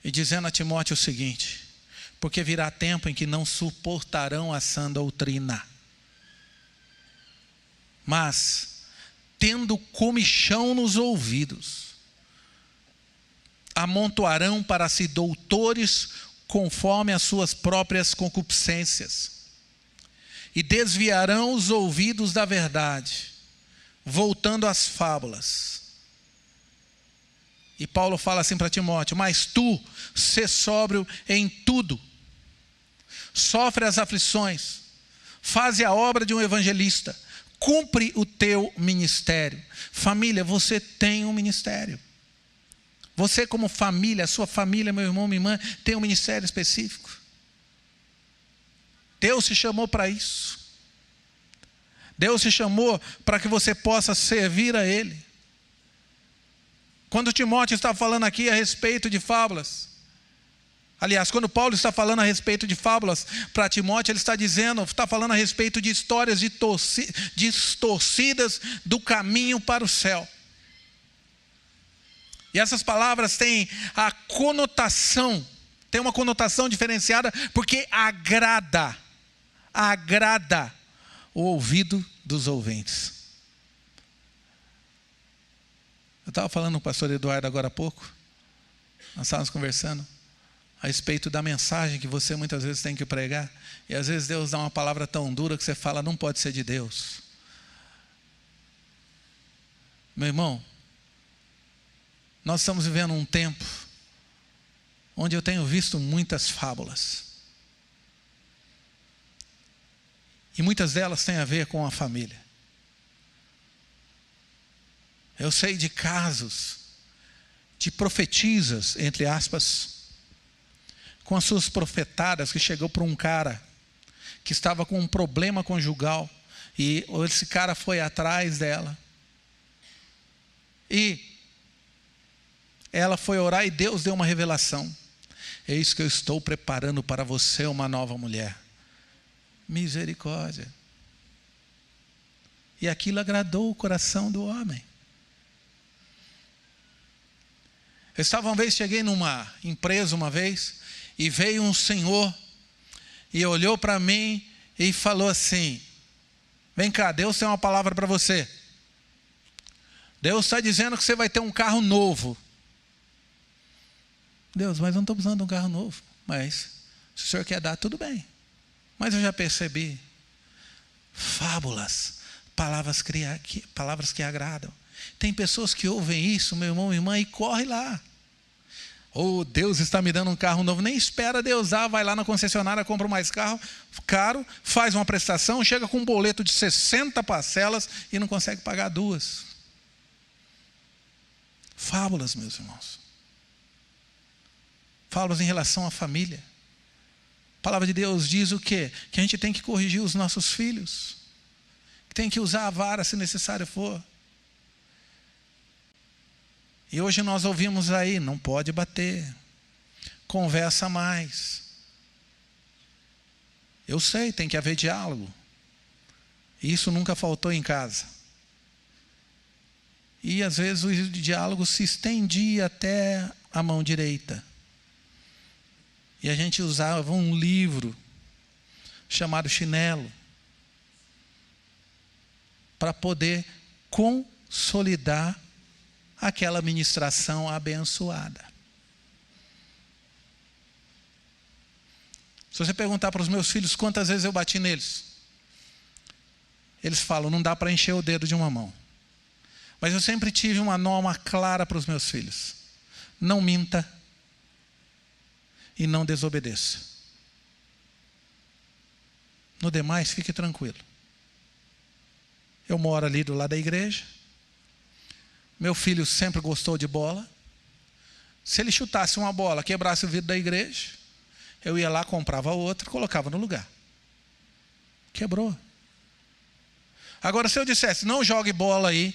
e dizendo a Timóteo o seguinte: porque virá tempo em que não suportarão a sã doutrina, mas, tendo comichão nos ouvidos, amontoarão para si doutores conforme as suas próprias concupiscências, e desviarão os ouvidos da verdade, voltando às fábulas. E Paulo fala assim para Timóteo: mas tu, sê sóbrio em tudo, sofre as aflições, faze a obra de um evangelista, cumpre o teu ministério. Família, você tem um ministério. Você como família, a sua família, meu irmão, minha irmã, tem um ministério específico. Deus te chamou para isso. Deus te chamou para que você possa servir a Ele. Quando Timóteo está falando aqui a respeito de fábulas, aliás, quando Paulo está falando a respeito de fábulas para Timóteo, ele está falando a respeito de histórias distorcidas do caminho para o céu. E essas palavras têm uma conotação diferenciada, porque agrada o ouvido dos ouvintes. Eu estava falando com o pastor Eduardo agora há pouco, nós estávamos conversando a respeito da mensagem que você muitas vezes tem que pregar, e às vezes Deus dá uma palavra tão dura que você fala: não pode ser de Deus. Meu irmão, nós estamos vivendo um tempo onde eu tenho visto muitas fábulas, e muitas delas têm a ver com a família. Eu sei de casos de profetisas, entre aspas, com as suas profetadas, que chegou para um cara que estava com um problema conjugal, e esse cara foi atrás dela, e ela foi orar e Deus deu uma revelação: eis que eu estou preparando para você uma nova mulher. Misericórdia. E aquilo agradou o coração do homem. Eu cheguei numa empresa uma vez, e veio um senhor, e olhou para mim, e falou assim: vem cá, Deus tem uma palavra para você. Deus está dizendo que você vai ter um carro novo. Deus, mas eu não estou precisando de um carro novo. Mas se o senhor quer dar, tudo bem. Mas eu já percebi. Fábulas, palavras que agradam. Tem pessoas que ouvem isso, meu irmão, minha irmã, e corre lá. Oh, Deus está me dando um carro novo. Nem espera Deus dar, vai lá na concessionária, compra mais carro caro, faz uma prestação, chega com um boleto de 60 parcelas e não consegue pagar 2. Fábulas, meus irmãos. Fábulas em relação à família. A palavra de Deus diz o quê? Que a gente tem que corrigir os nossos filhos. Que tem que usar a vara se necessário for. E hoje nós ouvimos aí, não pode bater. Conversa mais. Eu sei, tem que haver diálogo. Isso nunca faltou em casa. E às vezes o diálogo se estendia até a mão direita. E a gente usava um livro chamado Chinelo para poder consolidar aquela ministração abençoada. Se você perguntar para os meus filhos quantas vezes eu bati neles, eles falam, não dá para encher o dedo de uma mão. Mas eu sempre tive uma norma clara para os meus filhos: não minta e não desobedeça. No demais, fique tranquilo. Eu moro ali do lado da igreja. Meu filho sempre gostou de bola. Se ele chutasse uma bola, quebrasse o vidro da igreja, eu ia lá, comprava outra, colocava no lugar. Quebrou. Agora, se eu dissesse, não jogue bola aí,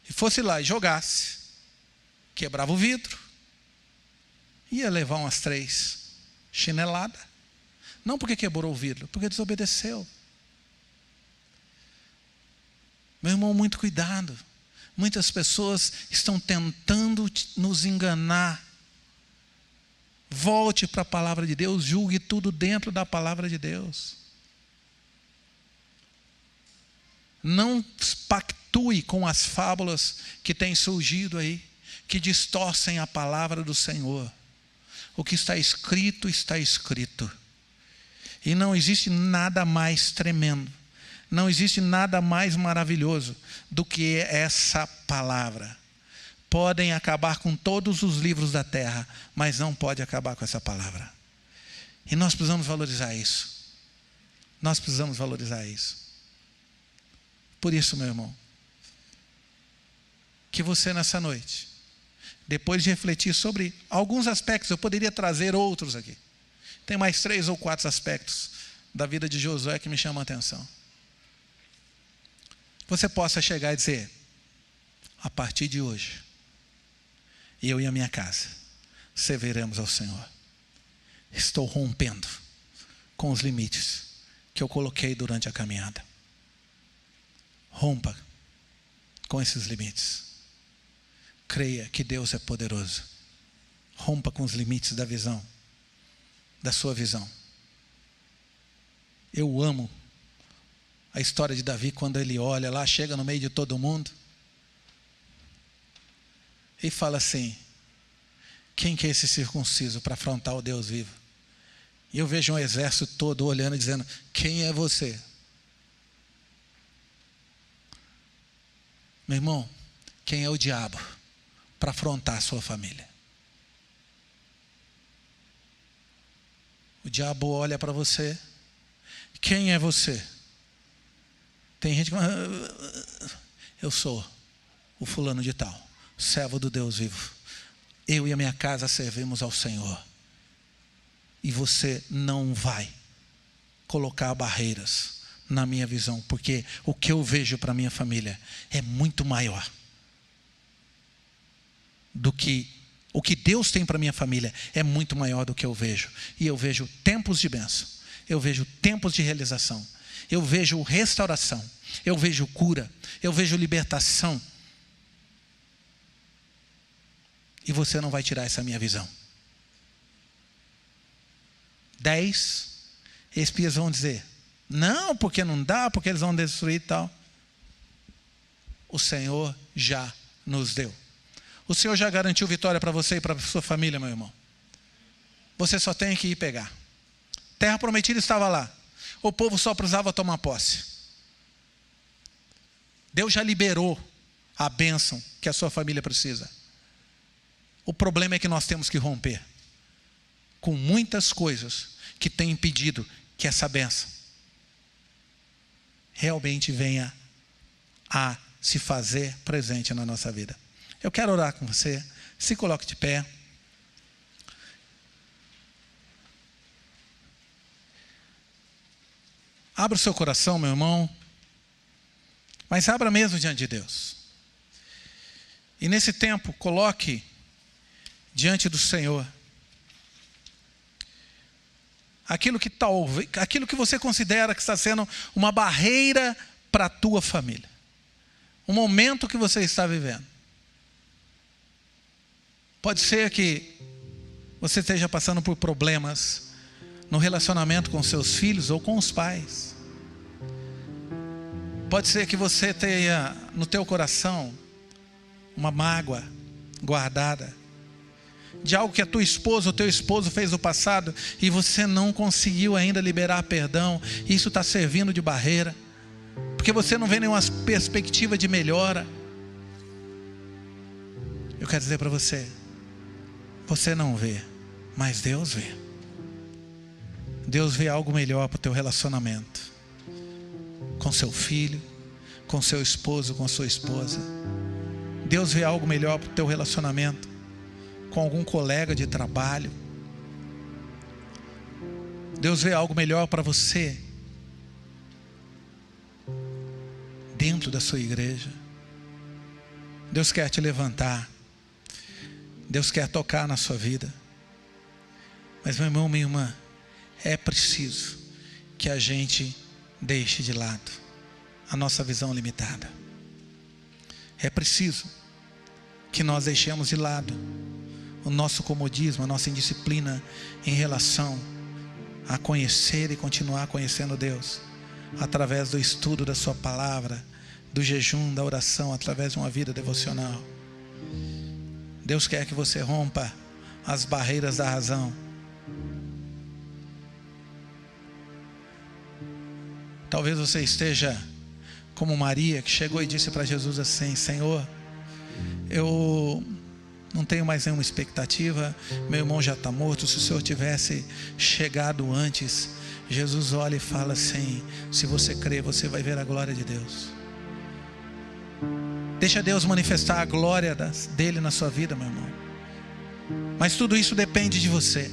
e fosse lá e jogasse, quebrava o vidro, ia levar umas 3 chineladas. Não porque quebrou o vidro, porque desobedeceu. Meu irmão, muito cuidado. Muitas pessoas estão tentando nos enganar. Volte para a palavra de Deus, julgue tudo dentro da palavra de Deus. Não pactue com as fábulas que têm surgido aí, que distorcem a palavra do Senhor. O que está escrito, está escrito. E não existe nada mais tremendo, não existe nada mais maravilhoso do que essa palavra. Podem acabar com todos os livros da terra, mas não pode acabar com essa palavra. E nós precisamos valorizar isso. Nós precisamos valorizar isso. Por isso, meu irmão, que você nessa noite, depois de refletir sobre alguns aspectos, eu poderia trazer outros aqui. Tem mais 3 ou 4 aspectos da vida de Josué que me chamam a atenção. Você possa chegar e dizer, a partir de hoje, eu e a minha casa serviremos ao Senhor. Estou rompendo com os limites que eu coloquei durante a caminhada. Rompa com esses limites. Creia que Deus é poderoso. Rompa com os limites da visão, da sua visão. Eu amo a história de Davi, quando ele olha lá, chega no meio de todo mundo e fala assim, quem que é esse circunciso para afrontar o Deus vivo? E eu vejo um exército todo olhando e dizendo, quem é você? Meu irmão, quem é o diabo para afrontar a sua família? O diabo olha para você, quem é você? Tem gente que fala, eu sou o fulano de tal, servo do Deus vivo. Eu e a minha casa servimos ao Senhor. E você não vai colocar barreiras na minha visão, porque o que eu vejo para minha família é muito maior do que o que Deus tem para minha família, é muito maior do que eu vejo. E eu vejo tempos de bênção, eu vejo tempos de realização, eu vejo restauração, eu vejo cura, eu vejo libertação. E você não vai tirar essa minha visão. 10, espias vão dizer: não, porque não dá, porque eles vão destruir e tal. O Senhor já nos deu. O Senhor já garantiu vitória para você e para a sua família, meu irmão. Você só tem que ir pegar. Terra prometida estava lá. O povo só precisava tomar posse. Deus já liberou a bênção que a sua família precisa. O problema é que nós temos que romper com muitas coisas que têm impedido que essa bênção realmente venha a se fazer presente na nossa vida. Eu quero orar com você. Se coloque de pé. Abra o seu coração, meu irmão. Mas abra mesmo diante de Deus. E nesse tempo, coloque diante do Senhor aquilo que você considera que está sendo uma barreira para a tua família. Um momento que você está vivendo. Pode ser que você esteja passando por problemas no relacionamento com seus filhos ou com os pais. Pode ser que você tenha no teu coração uma mágoa guardada de algo que a tua esposa ou teu esposo fez no passado e você não conseguiu ainda liberar perdão. Isso está servindo de barreira, porque você não vê nenhuma perspectiva de melhora. Eu quero dizer para você, você não vê, mas Deus vê. Deus vê algo melhor para o teu relacionamento com seu filho, com seu esposo, com sua esposa. Deus vê algo melhor para o teu relacionamento com algum colega de trabalho. Deus vê algo melhor para você dentro da sua igreja. Deus quer te levantar. Deus quer tocar na sua vida. Mas, meu irmão, minha irmã, é preciso que a gente deixe de lado a nossa visão limitada. É preciso que nós deixemos de lado o nosso comodismo, a nossa indisciplina em relação a conhecer e continuar conhecendo Deus através do estudo da sua palavra, do jejum, da oração, através de uma vida devocional. Deus quer que você rompa as barreiras da razão. Talvez você esteja como Maria, que chegou e disse para Jesus assim: Senhor, eu não tenho mais nenhuma expectativa, meu irmão já está morto. Se o Senhor tivesse chegado antes. Jesus olha e fala assim: se você crer, você vai ver a glória de Deus. Deixa Deus manifestar a glória dele na sua vida, meu irmão. Mas tudo isso depende de você.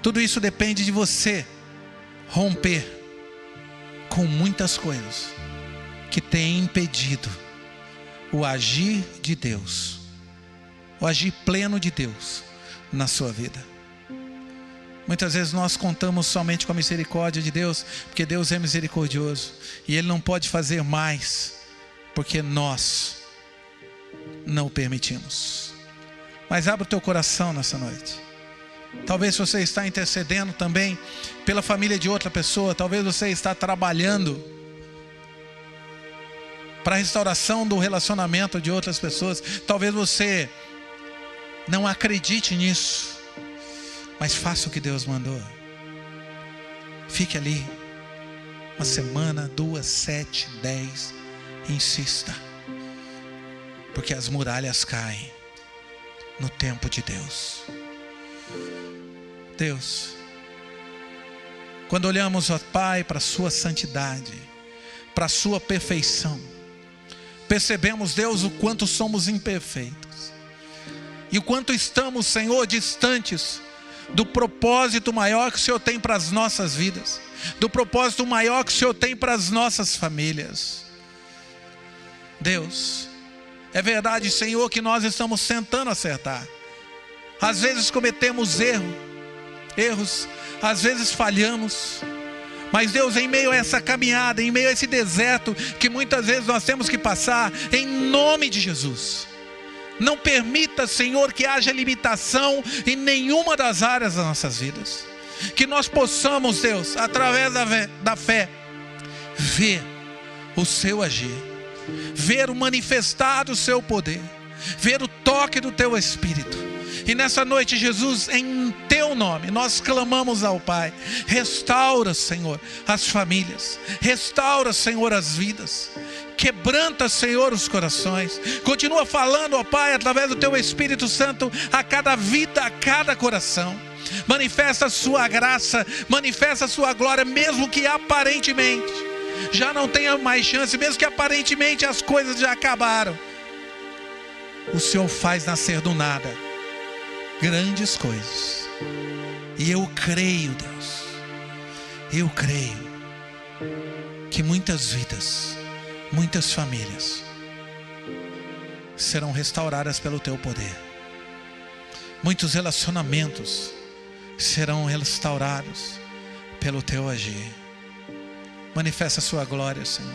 Tudo isso depende de você romper com muitas coisas que têm impedido o agir de Deus, o agir pleno de Deus na sua vida. Muitas vezes nós contamos somente com a misericórdia de Deus, porque Deus é misericordioso e Ele não pode fazer mais, porque nós não o permitimos. Mas abra o teu coração nessa noite. Talvez você está intercedendo também pela família de outra pessoa. Talvez você está trabalhando para a restauração do relacionamento de outras pessoas. Talvez você não acredite nisso, mas faça o que Deus mandou. Fique ali uma semana, 2, 7, 10. Insista, porque as muralhas caem no tempo de Deus. Deus, quando olhamos, ó Pai, para a sua santidade, para a sua perfeição, percebemos, Deus, o quanto somos imperfeitos e o quanto estamos, Senhor, distantes do propósito maior que o Senhor tem para as nossas vidas, do propósito maior que o Senhor tem para as nossas famílias. Deus, é verdade, Senhor, que nós estamos tentando acertar. Às vezes cometemos erros, às vezes falhamos. Mas Deus, em meio a essa caminhada, em meio a esse deserto que muitas vezes nós temos que passar, em nome de Jesus, não permita, Senhor, que haja limitação em nenhuma das áreas das nossas vidas. Que nós possamos, Deus, através da fé, ver o seu agir, ver o manifestar do seu poder, ver o toque do teu Espírito. E nessa noite, Jesus, em teu nome, nós clamamos ao Pai: restaura, Senhor, as famílias, restaura, Senhor, as vidas, quebranta, Senhor, os corações. Continua falando, ó Pai, através do teu Espírito Santo, a cada vida, a cada coração. Manifesta a sua graça, manifesta a sua glória, mesmo que aparentemente já não tenha mais chance, mesmo que aparentemente as coisas já acabaram. O Senhor faz nascer do nada grandes coisas. E eu creio, Deus, eu creio que muitas vidas, muitas famílias serão restauradas pelo teu poder. Muitos relacionamentos serão restaurados pelo teu agir. Manifesta a sua glória, Senhor.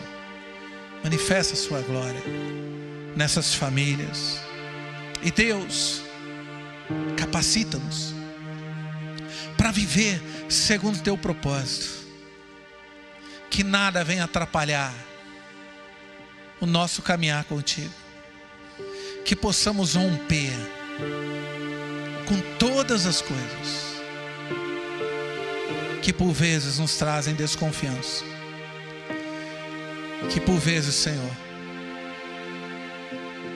Manifesta a sua glória nessas famílias. E Deus, capacita-nos para viver segundo o teu propósito. Que nada venha atrapalhar o nosso caminhar contigo. Que possamos romper com todas as coisas que por vezes nos trazem desconfiança, que por vezes, Senhor,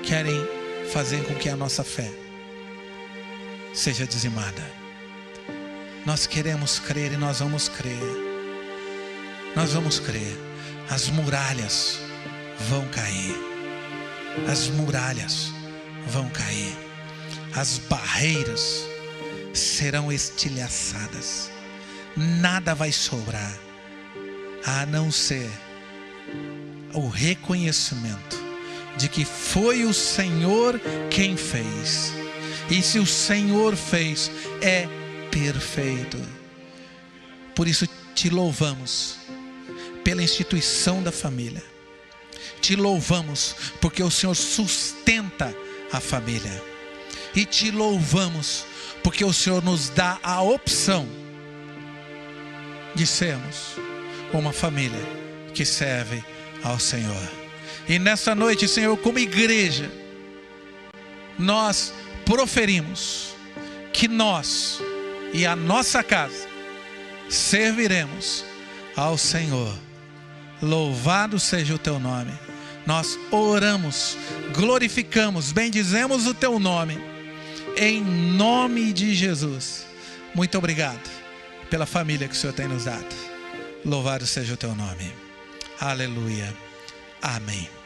querem fazer com que a nossa fé seja dizimada. Nós queremos crer e nós vamos crer. Nós vamos crer. As muralhas vão cair. As muralhas vão cair. As barreiras serão estilhaçadas. Nada vai sobrar, a não ser o reconhecimento de que foi o Senhor quem fez. E se o Senhor fez, é perfeito. Por isso te louvamos pela instituição da família. Te louvamos porque o Senhor sustenta a família. E te louvamos porque o Senhor nos dá a opção de sermos uma família que serve ao Senhor. E nessa noite, Senhor, como igreja, nós proferimos que nós e a nossa casa serviremos ao Senhor. Louvado seja o teu nome. Nós oramos, glorificamos, bendizemos o teu nome, em nome de Jesus. Muito obrigado pela família que o Senhor tem nos dado. Louvado seja o teu nome. Aleluia. Amém.